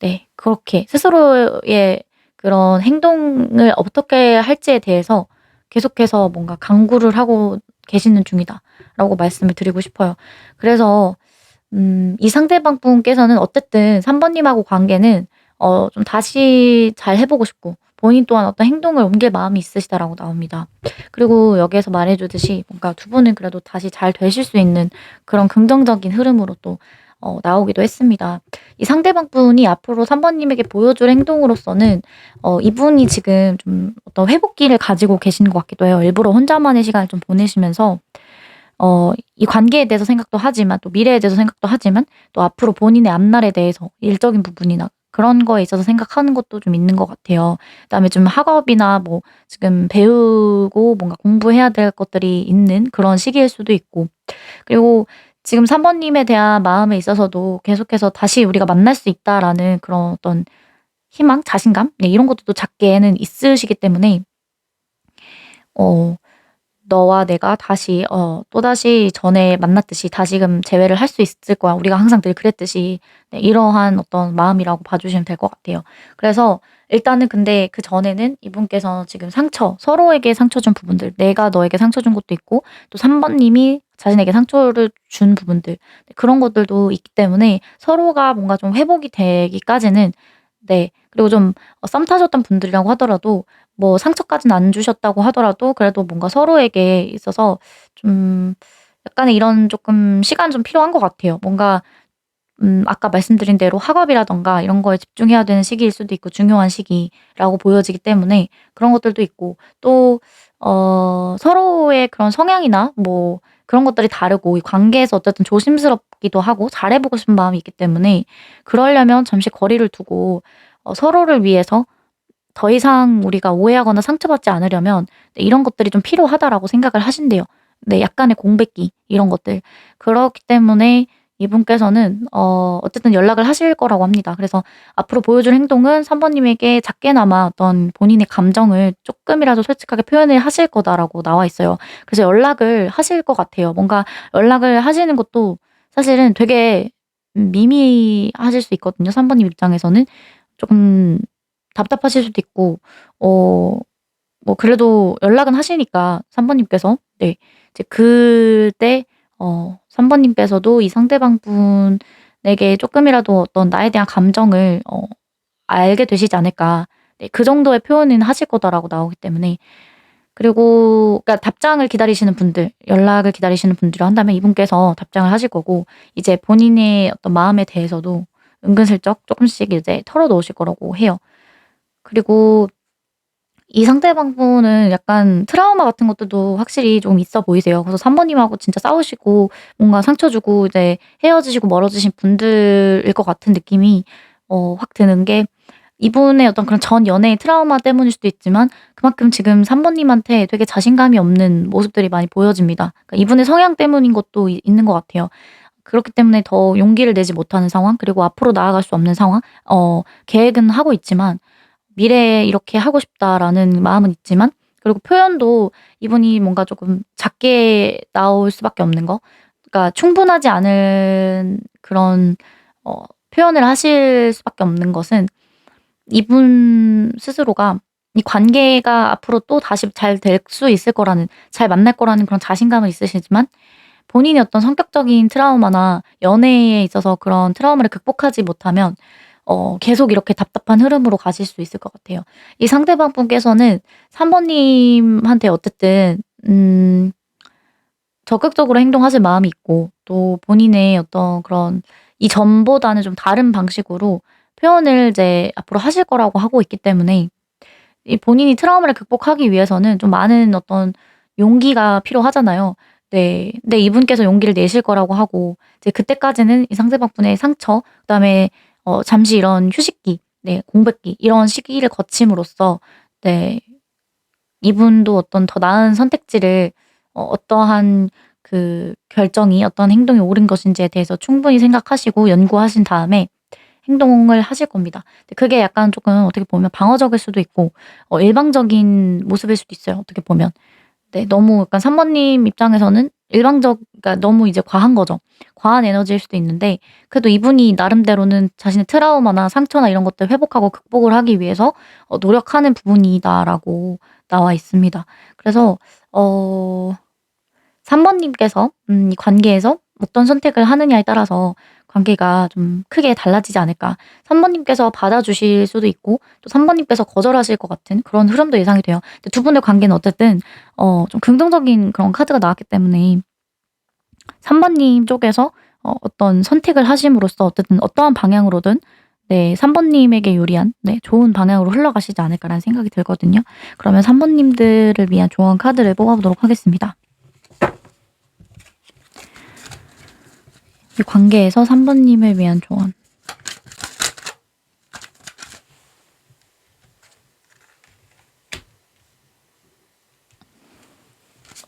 네. 그렇게 스스로의 그런 행동을 어떻게 할지에 대해서 계속해서 뭔가 강구를 하고 계시는 중이다라고 말씀을 드리고 싶어요. 그래서 이 상대방 분께서는 어쨌든 3 번님하고 관계는 좀 다시 잘 해 보고 싶고 본인 또한 어떤 행동을 옮길 마음이 있으시다라고 나옵니다. 그리고 여기에서 말해 주듯이 뭔가 두 분은 그래도 다시 잘 되실 수 있는 그런 긍정적인 흐름으로 또 나오기도 했습니다. 이 상대방 분이 앞으로 3 번님에게 보여줄 행동으로서는 이분이 지금 좀 어떤 회복기를 가지고 계시는 것 같기도 해요. 일부러 혼자만의 시간을 좀 보내시면서 이 관계에 대해서 생각도 하지만 또 미래에 대해서 생각도 하지만 또 앞으로 본인의 앞날에 대해서 일적인 부분이나 그런 거에 있어서 생각하는 것도 좀 있는 것 같아요. 그다음에 좀 학업이나 뭐 지금 배우고 뭔가 공부해야 될 것들이 있는 그런 시기일 수도 있고 그리고 지금 3 번님에 대한 마음에 있어서도 계속해서 '다시 우리가 만날 수 있다.'라는 그런 어떤 희망, 자신감 네 이런 것도 또 작게는 있으시기 때문에 어 너와 내가 다시 또다시 전에 만났듯이 다시금 재회를 할 수 있을 거야. 우리가 항상 늘 그랬듯이. 네 이러한 어떤 마음이라고 봐 주시면 될 것 같아요. 그래서 일단은 근데 그전에는 이분께서 지금 서로에게 상처 준 부분들 내가 너에게 상처 준 것도 있고 또 3 번님이 자신에게 상처를 준 부분들 네 그런 것들도 있기 때문에 서로가 뭔가 좀 회복이 되기까지는 네 그리고 좀 썸 타셨던 분들이라고 하더라도 뭐 상처까지는 안 주셨다고 하더라도 그래도 뭔가 서로에게 있어서 좀 약간의 이런 조금 시간이 좀 필요한 것 같아요. 뭔가 아까 말씀드린 대로 학업이라든가 이런 거에 집중해야 되는 시기일 수도 있고 중요한 시기라고 보여지기 때문에 그런 것들도 있고 또 서로의 그런 성향이나 뭐 그런 것들이 다르고 이 관계에서 어쨌든 조심스럽기도 하고 잘해 보고 싶은 마음이 있기 때문에 그러려면 잠시 거리를 두고 서로를 위해서 더 이상 우리가 오해하거나 상처받지 않으려면 네 이런 것들이 좀 필요하다라고 생각을 하신대요. 네 약간의 공백기 이런 것들. 그렇기 때문에 이분께서는 어쨌든 연락을 하실 거라고 합니다. 그래서 앞으로 보여줄 행동은 3 번님에게 작게나마 어떤 본인의 감정을 쪼끔이라도 솔직하게 표현을 하실 거다라고 나와 있어요. 그래서 연락을 하실 것 같아요. 뭔가 연락을 하시는 것도 사실은 되게 미미하실 수 있거든요 3 번님 입장에서는. 쪼금 답답하실 수도 있고 뭐 그래도 연락은 하시니까 3 번님께서 네 이제 그때 3 번님께서도 이 상대방 분에게 쪼끔이라도 어떤 나에 대한 감정을 알게 되시지 않을까. 네 그 정도의 표현은 하실 거다라고 나오기 때문에 그리고 그러니까 답장을 기다리시는 분들, 연락을 기다리시는 분들이라 한다면 이분께서 답장을 하실 거고 이제 본인의 어떤 마음에 대해서도 은근슬쩍 쪼끔씩 이제 털어 놓으실 거라고 해요. 그리고 이 상대방 분은 약간 트라우마 같은 것들도 확실히 좀 있어 보이세요. 그래서 3 번님하고 진짜 싸우시고 뭔가 상처 주고 이제 헤어지시고 멀어지신 분들일 것 같은 느낌이 확 드는 게 이분의 어떤 그런 전 연애의 트라우마 때문일 수도 있지만 그만큼 지금 3 번님한테 되게 자신감이 없는 모습들이 많이 보여집니다. 그러니까 이분의 성향 때문인 것도 있는 것 같아요. 그렇기 때문에 더 용기를 내지 못하는 상황 그리고 앞으로 나아갈 수 없는 상황 계획은 하고 있지만 '미래에 이렇게 하고 싶다.'라는 마음은 있지만 그리고 표현도 이분이 뭔가 조금 작게 나올 수밖에 없는 거 그러니까 충분하지 않은 그런 표현을 하실 수밖에 없는 것은 이분 스스로가 이 관계가 앞으로 또다시 잘 될 수 있을 거라는 잘 만날 거라는 그런 자신감은 있으시지만 본인의 어떤 성격적인 트라우마나 연애에 있어서 그런 트라우마를 극복하지 못하면 계속 이렇게 답답한 흐름으로 가실 수 있을 것 같아요. 이 상대방 분께서는 3 번님한테 어쨌든 적극적으로 행동하실 마음이 있고 또 본인의 어떤 그런 이전보다는 좀 다른 방식으로 표현을 이제 앞으로 하실 거라고 하고 있기 때문에 이 본인이 트라우마를 극복하기 위해서는 좀 많은 어떤 용기가 필요하잖아요. 네. 근데 이분께서 용기를 내실 거라고 하고 이제 그때까지는 이 상대방분의 상처 그다음에 잠시 이런 휴식기 네 공백기 이런 시기를 거침으로써 네 이분도 어떤 더 나은 선택지를 어떠한 그 결정이 어떤 행동이 옳은 것인지에 대해서 충분히 생각하시고 연구하신 다음에 행동을 하실 겁니다. 근데 그게 약간 조금 어떻게 보면 방어적일 수도 있고 일방적인 모습일 수도 있어요, 어떻게 보면. 네. 너무 약간 3 번님 입장에서는 그러니까 너무 이제 과한 거죠. 과한 에너지일 수도 있는데 그래도 이분이 나름대로는 자신의 트라우마나 상처나 이런 것들 회복하고 극복을 하기 위해서 노력하는 부분이다라고 나와 있습니다. 그래서 어 3 번님께서 이 관계에서 어떤 선택을 하느냐에 따라서 관계가 좀 크게 달라지지 않을까. 3 번님께서 받아주실 수도 있고 또 3 번님께서 거절하실 것 같은 그런 흐름도 예상이 돼요. 근데 두 분의 관계는 어쨌든 좀 긍정적인 그런 카드가 나왔기 때문에 3 번님 쪽에서 어떤 선택을 하심으로써 어쨌든 어떠한 방향으로든 네 3 번님에게 유리한 네 좋은 방향으로 흘러가시지 않을까라는 생각이 들거든요. 그러면 3 번님들을 위한 조언 카드를 뽑아 보도록 하겠습니다. 이 관계에서 3 번님을 위한 조언.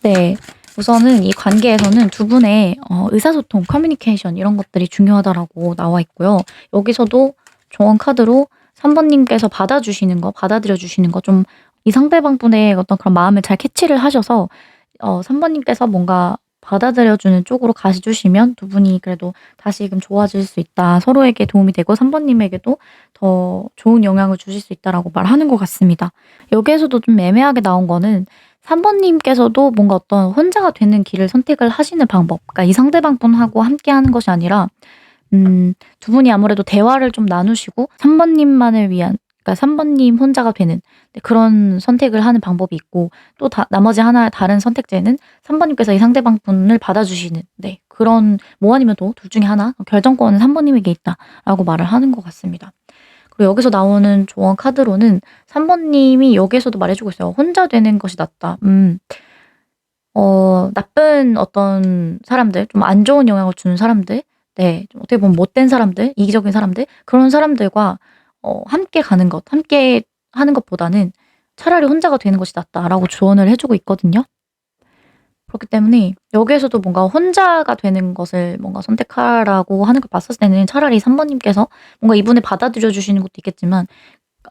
네. 우선은 이 관계에서는 두 분의 의사소통, 커뮤니케이션 이런 것들이 중요하다라고 나와 있고요. 여기서도 조언 카드로 3 번님께서 받아들여 주시는 거 좀 이 상대방 분의 어떤 그런 마음을 잘 캐치를 하셔서 3 번님께서 뭔가 받아들여 주는 쪽으로 가 주시면 두 분이 그래도 다시금 좋아질 수 있다. 서로에게 도움이 되고 3 번님에게도 더 좋은 영향을 주실 수 있다라고 말하는 것 같습니다. 여기에서도 좀 애매하게 나온 거는 3 번님께서도 뭔가 어떤 혼자가 되는 길을 선택을 하시는 방법 그러니까 이 상대방 분하고 함께하는 것이 아니라 두 분이 아무래도 대화를 좀 나누시고 3 번님만을 위한 그러니까 3 번님 혼자가 되는 네 그런 선택을 하는 방법이 있고 또 나머지 하나의 다른 선택지에는 3 번님께서 이 상대방 분을 받아주시는 네 그런 뭐 아니면 또 둘 중에 하나 결정권은 3 번님에게 있다라고 말을 하는 것 같습니다. 그리고 여기서 나오는 조언 카드로는 3 번님이 여기에서도 말해 주고 있어요. "혼자 되는 것이 낫다." 나쁜 어떤 사람들 좀 안 좋은 영향을 주는 사람들 네 좀 어떻게 보면 못된 사람들, 이기적인 사람들 그런 사람들과 함께 가는 것 함께 하는 것보다는 "차라리 혼자가 되는 것이 낫다."라고 조언을 해 주고 있거든요. 그렇기 때문에 여기에서도 뭔가 혼자가 되는 것을 뭔가 선택하라고 하는 걸 봤을 때는 차라리 3 번님께서 뭔가 이분을 받아들여 주시는 것도 있겠지만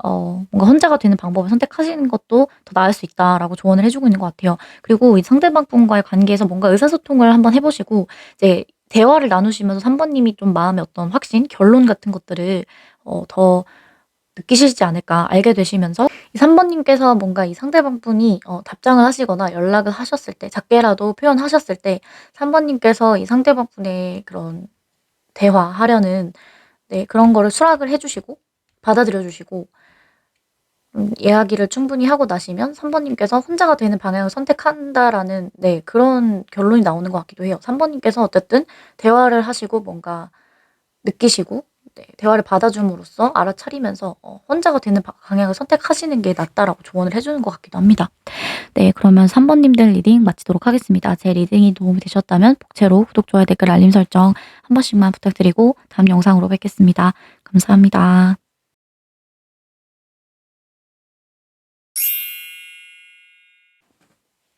뭔가 혼자가 되는 방법을 선택하시는 것도 더 나을 수 있다라고 조언을 해 주고 있는 것 같아요. 그리고 이 상대방 분과의 관계에서 뭔가 의사소통을 한번 해 보시고 이제 대화를 나누시면서 3 번님이 좀 마음의 어떤 확신, 결론 같은 것들을 더 느끼시지 않을까 알게 되시면서 이 3 번님께서 뭔가 이 상대방 분이 답장을 하시거나 연락을 하셨을 때 작게라도 표현하셨을 때 3 번님께서 이 상대방 분의 그런 대화하려는 네 그런 거를 수락을 해 주시고 받아들여 주시고 이야기를 충분히 하고 나시면 3 번님께서 '혼자가 되는 방향을 선택한다.'라는 네 그런 결론이 나오는 것 같기도 해요. 3 번님께서 어쨌든 대화를 하시고 뭔가 느끼시고 네 대화를 받아줌으로써 알아차리면서 '혼자가 되는 방향을 선택하시는 게 낫다.'라고 조언을 해 주는 것 같기도 합니다. 네 그러면 3 번님들 리딩 마치도록 하겠습니다. 제 리딩이 도움이 되셨다면 복채로 구독, 좋아요, 댓글, 알림 설정 한 번씩만 부탁드리고 다음 영상으로 뵙겠습니다. 감사합니다.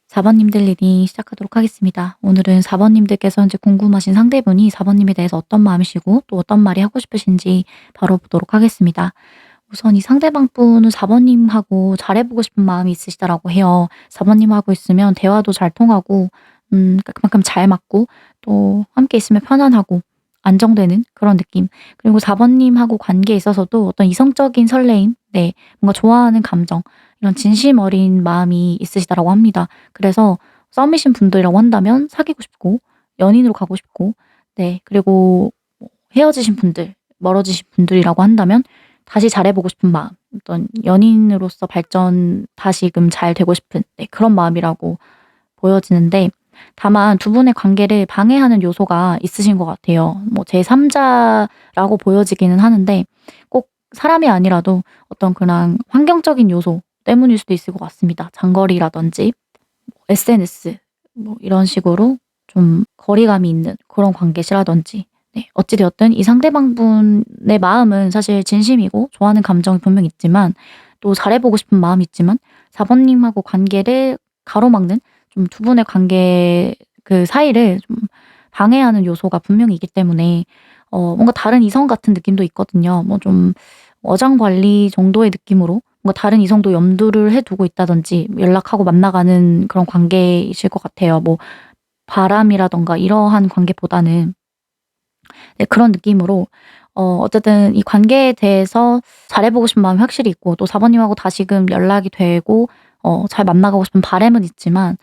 4 번님들 리딩 시작하도록 하겠습니다. 오늘은 4 번님들께서 인제 궁금하신 상대분이 4 번님에 대해서 어떤 마음이시고 또 어떤 말이 하고 싶으신지 바로 보도록 하겠습니다. 우선 이 상대방 분은 4 번님하고 잘해 보고 싶은 마음이 있으시다라고 해요. 4 번님하고 있으면 대화도 잘 통하고 그러니까 그만큼 잘 맞고 또 함께 있으면 편안하고 안정되는 그런 느낌. 그리고 4 번님하고 관계에 있어서도 어떤 이성적인 설레임 네 뭔가 좋아하는 감정 이런 진심 어린 마음이 있으시다라고 합니다. 그래서 썸이신 분들이라고 한다면 사귀고 싶고 연인으로 가고 싶고 네 그리고 뭐 헤어지신 분들 멀어지신 분들이라고 한다면 다시 잘해보고 싶은 마음, 어떤 연인으로서 발전 다시금 잘 되고 싶은 그런 마음이라고 보여지는데, 다만 두 분의 관계를 방해하는 요소가 있으신 것 같아요. 뭐 제3자라고 보여지기는 하는데 꼭 사람이 아니라도 어떤 그냥 환경적인 요소 때문일 수도 있을 것 같습니다. 장거리라든지 SNS 뭐 이런 식으로 좀 거리감이 있는 그런 관계시라든지. 어찌 되었든 이 상대방분의 마음은 사실 진심이고 좋아하는 감정이 분명 있지만, 또 잘해보고 싶은 마음이 있지만 4 번님하고 관계를 가로막는, 좀 두 분의 관계 그 사이를 좀 방해하는 요소가 분명히 있기 때문에 뭔가 다른 이성 같은 느낌도 있거든요. 뭐 좀 어장관리 정도의 느낌으로 뭔가 다른 이성도 염두를 해 두고 있다든지 연락하고 만나가는 그런 관계이실 것 같아요. 뭐 바람이라든가 이러한 관계보다는. 그런 느낌으로 어쨌든 이 관계에 대해서 잘해보고 싶은 마음이 확실히 있고, 또 4 번님하고 다시금 연락이 되고 잘 만나가고 싶은 바람은 있지만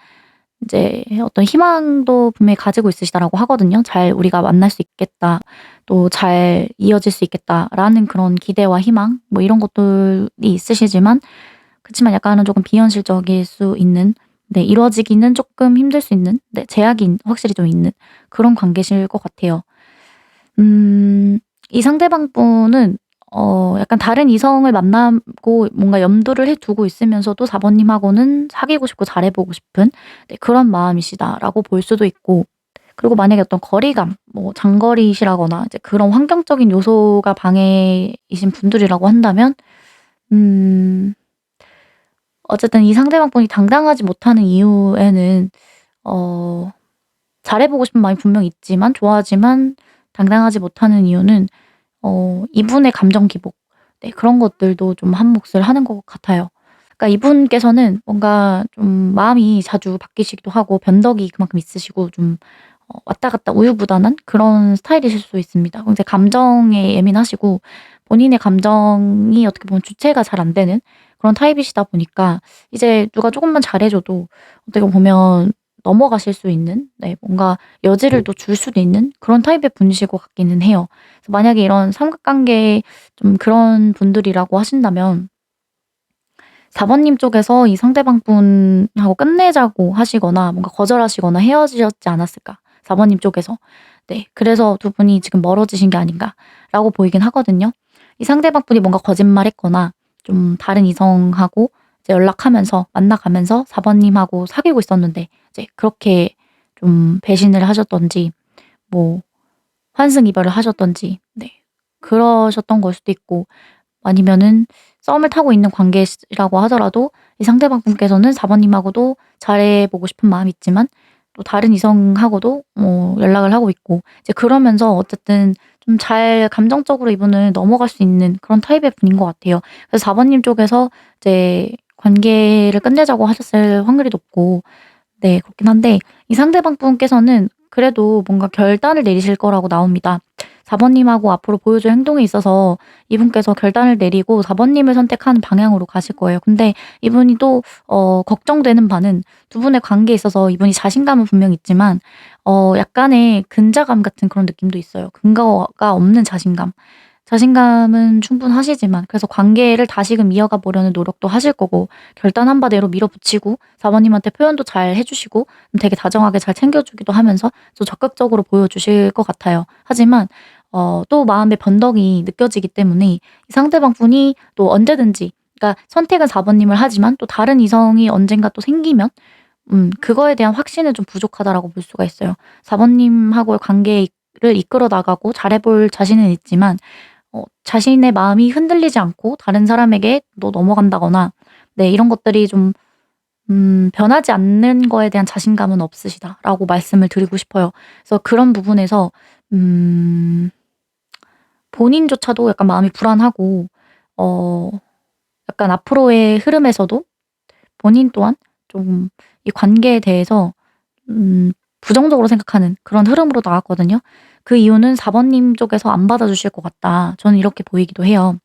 이제 어떤 희망도 분명히 가지고 있으시다라고 하거든요. 잘 우리가 만날 수 있겠다, 또 잘 이어질 수 있겠다라는 그런 기대와 희망 뭐 이런 것들이 있으시지만, 그치만 약간은 조금 비현실적일 수 있는, 이루어지기는 조금 힘들 수 있는, 제약이 확실히 좀 있는 그런 관계실 것 같아요. 이 상대방분은 약간 다른 이성을 만나고 뭔가 염두를 해 두고 있으면서도 4 번님하고는 사귀고 싶고 잘해보고 싶은 그런 마음이시다라고 볼 수도 있고, 그리고 만약에 어떤 거리감, 뭐 장거리시라거나 이제 그런 환경적인 요소가 방해이신 분들이라고 한다면, 음 어쨌든 이 상대방분이 당당하지 못하는 이유에는 어 잘해보고 싶은 마음이 분명히 있지만, 좋아하지만 당당하지 못하는 이유는 이분의 감정 기복, 그런 것들도 좀 한몫을 하는 것 같아요. 그러니까 이분께서는 뭔가 좀 마음이 자주 바뀌시기도 하고 변덕이 그만큼 있으시고 좀 왔다 갔다 우유부단한 그런 스타일이실 수 있습니다. 굉장히 감정에 예민하시고 본인의 감정이 어떻게 보면 주체가 잘 안 되는 그런 타입이시다 보니까, 이제 누가 조금만 잘해 줘도 어떻게 보면 넘어가실 수 있는, 뭔가 여지를 또 줄 수도 있는 그런 타입의 분이실 것 같기는 해요. 그래서 만약에 이런 삼각관계 좀 그런 분들이라고 하신다면 4 번님 쪽에서 이 상대방 분하고 끝내자고 하시거나 뭔가 거절하시거나 헤어지셨지 않았을까, 4 번님 쪽에서. 그래서 두 분이 지금 멀어지신 게 아닌가라고 보이긴 하거든요. 이 상대방 분이 뭔가 거짓말했거나 좀 다른 이성하고 이제 연락하면서 만나가면서 4 번님하고 사귀고 있었는데 이제 그렇게 좀 배신을 하셨든지, 뭐 환승이별을 하셨든지, 그러셨던 걸 수도 있고, 아니면은 썸을 타고 있는 관계시라고 하더라도 이 상대방 분께서는 4 번님하고도 잘해보고 싶은 마음이 있지만 또 다른 이성하고도 연락을 하고 있고, 이제 그러면서 어쨌든 좀 잘 감정적으로 이분을 넘어갈 수 있는 그런 타입의 분인 것 같아요. 그래서 4 번님 쪽에서 이제 관계를 끝내자고 하셨을 확률이 높고, 그렇긴 한데 이 상대방 분께서는 그래도 뭔가 결단을 내리실 거라고 나옵니다. 4 번님하고 앞으로 보여줄 행동에 있어서 이분께서 결단을 내리고 4 번님을 선택하는 방향으로 가실 거예요. 근데 이분이 또 걱정되는 바는 두 분의 관계에 있어서 이분이 자신감은 분명히 있지만 약간의 근자감 같은 그런 느낌도 있어요. 근거가 없는 자신감. 자신감은 충분하시지만, 그래서 관계를 다시금 이어가 보려는 노력도 하실 거고 결단한 바대로 밀어붙이고 4 번님한테 표현도 잘 해 주시고 되게 다정하게 잘 챙겨 주기도 하면서 좀 적극적으로 보여주실 것 같아요. 하지만 또 마음의 변덕이 느껴지기 때문에 이 상대방 분이 또 언제든지, 그러니까 선택은 4 번님을 하지만 또 다른 이성이 언젠가 또 생기면 그거에 대한 확신은 좀 부족하다라고 볼 수가 있어요. 4 번님하고의 관계를 이끌어 나가고 잘해 볼 자신은 있지만 자신의 마음이 흔들리지 않고 다른 사람에게 또 넘어간다거나 이런 것들이 좀 변하지 않는 거에 대한 자신감은 없으시다라고 말씀을 드리고 싶어요. 그래서 그런 부분에서 음 본인조차도 약간 마음이 불안하고 어 약간 앞으로의 흐름에서도 본인 또한 좀 이 관계에 대해서 부정적으로 생각하는 그런 흐름으로 나왔거든요. 그 이유는 4 번님 쪽에서 안 받아주실 것 같다, 저는 이렇게 보이기도 해요.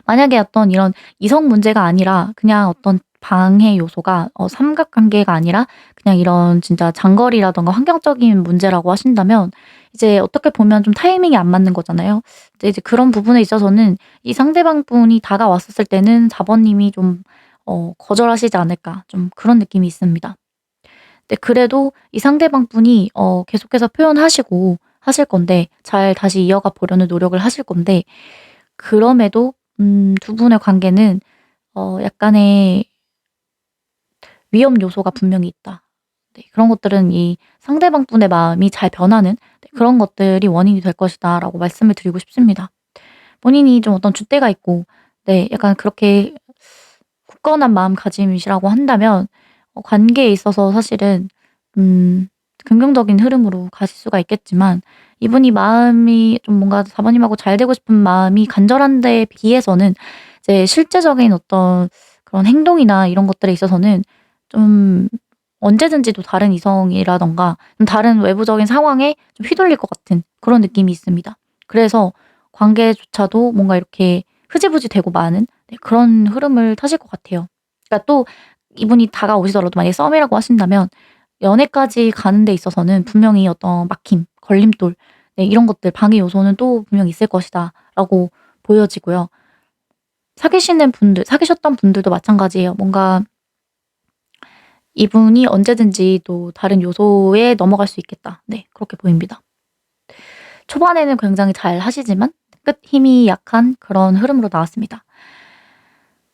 만약에 어떤 이런 이성 문제가 아니라 그냥 어떤 방해 요소가 삼각관계가 아니라 그냥 이런 진짜 장거리라든가 환경적인 문제라고 하신다면 이제 어떻게 보면 좀 타이밍이 안 맞는 거잖아요. 근데 이제 그런 부분에 있어서는 이 상대방 분이 다가왔었을 때는 4 번님이 좀 거절하시지 않을까 좀 그런 느낌이 있습니다. 근데 그래도 이 상대방 분이 계속해서 표현하시고 하실 건데 잘 다시 이어가 보려는 노력을 하실 건데 그럼에도 두 분의 관계는 약간의 위험 요소가 분명히 있다. 네, 그런 것들은 이 상대방 분의 마음이 잘 변하는 그런 것들이 원인이 될 것이다라고 말씀을 드리고 싶습니다. 본인이 좀 어떤 줏대가 있고 네 약간 그렇게 굳건한 마음가짐이시라고 한다면 관계에 있어서 사실은 음 긍정적인 흐름으로 가실 수가 있겠지만 이분이 마음이 좀 뭔가 4 번님하고 잘 되고 싶은 마음이 간절한 데에 비해서는 이제 실제적인 어떤 그런 행동이나 이런 것들에 있어서는 좀 언제든지 또 다른 이성이라든가 좀 다른 외부적인 상황에 좀 휘둘릴 것 같은 그런 느낌이 있습니다. 그래서 관계조차도 뭔가 이렇게 흐지부지 되고 마는 그런 흐름을 타실 것 같아요. 그러니까 또 이분이 다가오시더라도 만약에 썸이라고 하신다면 연애까지 가는 데 있어서는 분명히 어떤 막힘, 걸림돌 네 이런 것들 방해 요소는 또 분명히 있을 것이다라고 보여지고요. 사귀셨던 분들도 마찬가지예요. 뭔가 이분이 언제든지 또 다른 요소에 넘어갈 수 있겠다. 네 그렇게 보입니다. 초반에는 굉장히 잘 하시지만 끝 힘이 약한 그런 흐름으로 나왔습니다.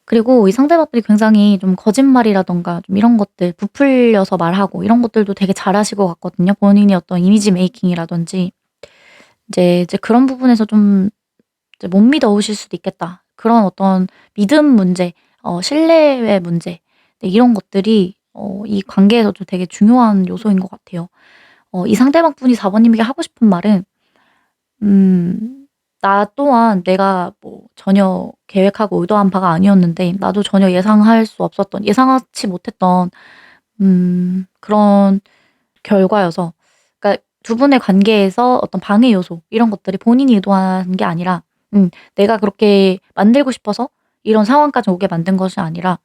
그리고 이 상대방분이 굉장히 좀 거짓말이라든가 좀 이런 것들 부풀려서 말하고 이런 것들도 되게 잘하실 것 같거든요. 본인의 어떤 이미지 메이킹이라든지 이제 그런 부분에서 좀 이제 못 믿어오실 수도 있겠다. 그런 어떤 믿음 문제, 신뢰의 문제 네 이런 것들이 이 관계에서도 되게 중요한 요소인 것 같아요. 이 상대방 분이 4 번님에게 하고 싶은 말은 나 또한 내가 뭐 전혀 계획하고 의도한 바가 아니었는데 나도 전혀 예상할 수 없었던 예상하지 못했던 그런 결과여서 그러니까 두 분의 관계에서 어떤 방해 요소 이런 것들이 본인이 의도한 게 아니라 내가 그렇게 만들고 싶어서 이런 상황까지 오게 만든 것이 아니라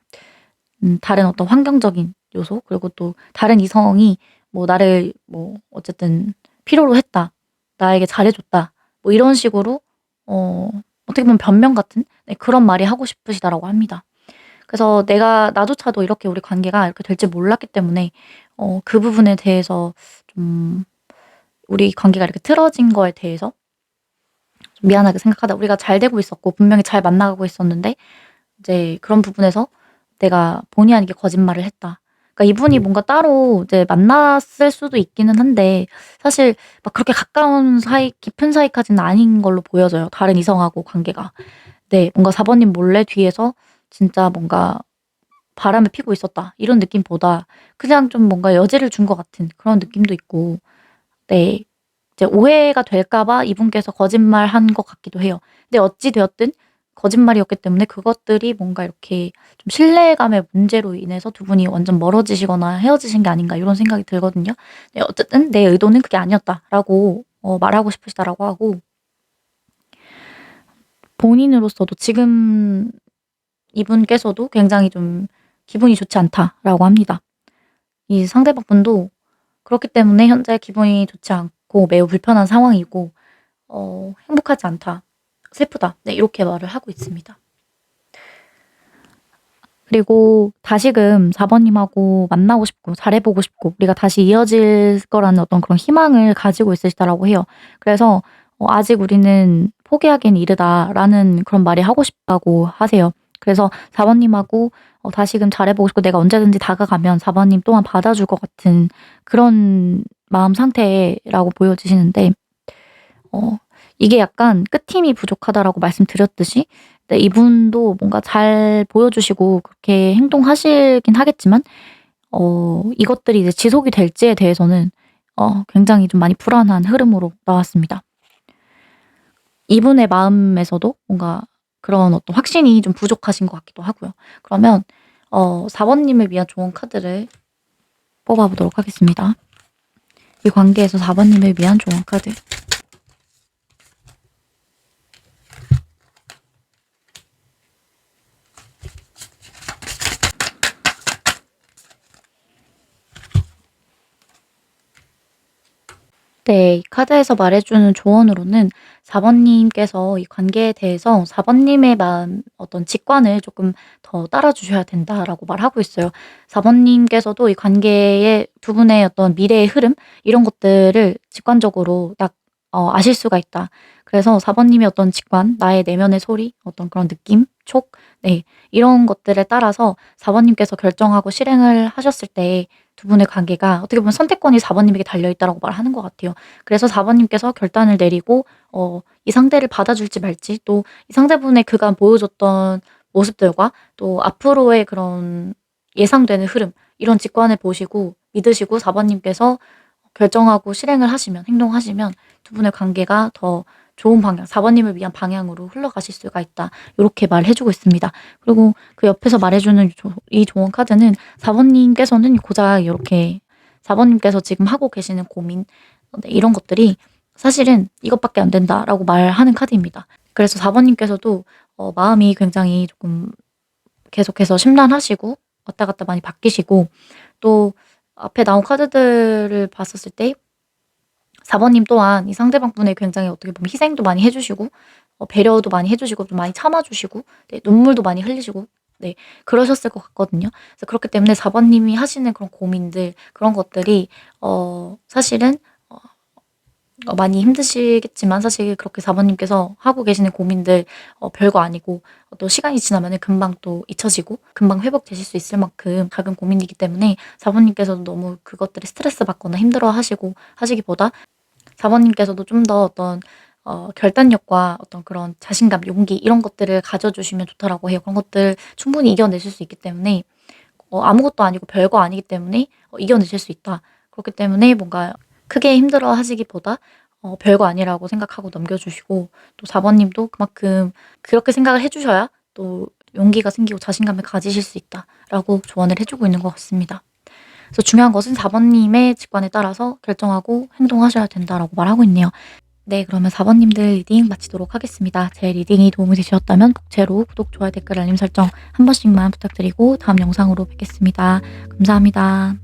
다른 어떤 환경적인 요소 그리고 또 다른 이성이 뭐 나를 뭐 어쨌든 필요로 했다. 나에게 잘해 줬다. 뭐 이런 식으로 어 어떻게 보면 변명 같은 네 그런 말이 하고 싶으시다라고 합니다. 그래서 나조차도 이렇게 우리 관계가 이렇게 될 줄 몰랐기 때문에 그 부분에 대해서 좀 우리 관계가 이렇게 틀어진 거에 대해서 좀 미안하게 생각하다. 우리가 잘 되고 있었고 분명히 잘 만나가고 있었는데 이제 그런 부분에서 '내가 본의 아니게 거짓말을 했다.' 그러니까 이분이 뭔가 따로 이제 만났을 수도 있기는 한데 사실 막 그렇게 가까운 사이 깊은 사이까지는 아닌 걸로 보여져요, 다른 이성하고 관계가. 네. 뭔가 4 번님 몰래 뒤에서 진짜 뭔가 '바람을 피고 있었다.' 이런 느낌보다 그냥 좀 뭔가 여지를 준 것 같은 그런 느낌도 있고 네. 이제 오해가 될까 봐 이분께서 거짓말한 것 같기도 해요. 근데 어찌 되었든 거짓말이었기 때문에 그것들이 뭔가 이렇게 좀 신뢰감의 문제로 인해서 두 분이 완전 멀어지시거나 헤어지신 게 아닌가 이런 생각이 들거든요. 네 어쨌든 "내 의도는 그게 아니었다."라고 말하고 싶으시다라고 하고 본인으로서도 지금 이분께서도 굉장히 좀 "기분이 좋지 않다."라고 합니다. 이 상대방 분도 그렇기 때문에 현재 기분이 좋지 않고 매우 불편한 상황이고 "행복하지 않다. 슬프다." 네 이렇게 말을 하고 있습니다. 그리고 다시금 4 번님하고 만나고 싶고 잘해 보고 싶고 우리가 다시 이어질 거라는 어떤 그런 희망을 가지고 있으시다라고 해요. 그래서 "아직 우리는 포기하기엔 이르다."라는 그런 말이 하고 싶다고 하세요. 그래서 4 번님하고 다시금 잘해 보고 싶고 내가 언제든지 다가가면 4 번님 또한 받아줄 것 같은 그런 마음 상태라고 보여지시는데 어 이게 약간 "끝힘이 부족하다."라고 말씀드렸듯이 네 이분도 뭔가 잘 보여주시고 그렇게 행동하시긴 하겠지만 이것들이 이제 지속이 될지에 대해서는 굉장히 좀 많이 불안한 흐름으로 나왔습니다. 이분의 마음에서도 뭔가 그런 어떤 확신이 좀 부족하신 것 같기도 하고요. 그러면 4 번님을 위한 조언 카드를 뽑아 보도록 하겠습니다. 이 관계에서 4 번님을 위한 조언 카드. 네. 이 카드에서 말해주는 조언으로는 4 번님께서 이 관계에 대해서 4 번님의 마음 어떤 직관을 조금 더 따라 주셔야 된다라고 말하고 있어요. 4 번님께서도 이 관계의 두 분의 어떤 미래의 흐름 이런 것들을 직관적으로 딱 아실 수가 있다. 그래서 4 번님의 어떤 직관, 나의 내면의 소리, 어떤 그런 느낌, 촉, 네, 이런 것들에 따라서 4 번님께서 결정하고 실행을 하셨을 때 두 분의 관계가 어떻게 보면 선택권이 4 번님에게 달려 있다라고 말하는 것 같아요. 그래서 4 번님께서 결단을 내리고 이 상대를 받아줄지 말지, 또 이 상대분의 그간 보여줬던 모습들과 또 앞으로의 그런 예상되는 흐름, 이런 직관을 보시고 믿으시고 4 번님께서 결정하고 실행을 하시면, 행동하시면 두 분의 관계가 더 좋은 방향, 4 번님을 위한 방향으로 흘러가실 수가 있다. 요렇게 말해 주고 있습니다. 그리고 그 옆에서 말해 주는 이 조언 카드는 4 번님께서는 고작 요렇게 4 번님께서 지금 하고 계시는 고민, 네, 이런 것들이 사실은 "이것밖에 안 된다."라고 말하는 카드입니다. 그래서 4 번님께서도 마음이 굉장히 조금 계속해서 심란하시고 왔다 갔다 많이 바뀌시고, 또 앞에 나온 카드들을 봤었을 때 4 번님 또한 이 상대방분에 굉장히 어떻게 보면 희생도 많이 해 주시고 배려도 많이 해 주시고 좀 많이 참아 주시고, 네, 눈물도 많이 흘리시고, 네, 그러셨을 것 같거든요. 그래서 그렇기 때문에 4 번님이 하시는 그런 고민들, 그런 것들이 사실은 어 많이 힘드시겠지만, 사실 그렇게 4 번님께서 하고 계시는 고민들 별거 아니고 또 시간이 지나면은 금방 또 잊혀지고 금방 회복되실 수 있을 만큼 작은 고민이기 때문에 4 번님께서도 너무 그것들에 스트레스 받거나 힘들어하시고 하시기보다 4 번님께서도 좀 더 어떤 결단력과 어떤 그런 자신감, 용기, 이런 것들을 가져주시면 좋다라고 해요. 그런 것들 충분히 이겨내실 수 있기 때문에 아무것도 아니고 별거 아니기 때문에 이겨내실 수 있다. 그렇기 때문에 뭔가 크게 힘들어하시기보다 별거 아니라고 생각하고 넘겨주시고, 또 4 번님도 그만큼 그렇게 생각을 해 주셔야 또 용기가 생기고 자신감을 가지실 수 있다라고 조언을 해 주고 있는 것 같습니다. 그래서 중요한 것은 4 번님의 직관에 따라서 결정하고 행동하셔야 된다라고 말하고 있네요. 네, 그러면 4 번님들 리딩 마치도록 하겠습니다. 제 리딩이 도움이 되셨다면 복채로 구독, 좋아요, 댓글, 알림 설정 한 번씩만 부탁드리고 다음 영상으로 뵙겠습니다. 감사합니다.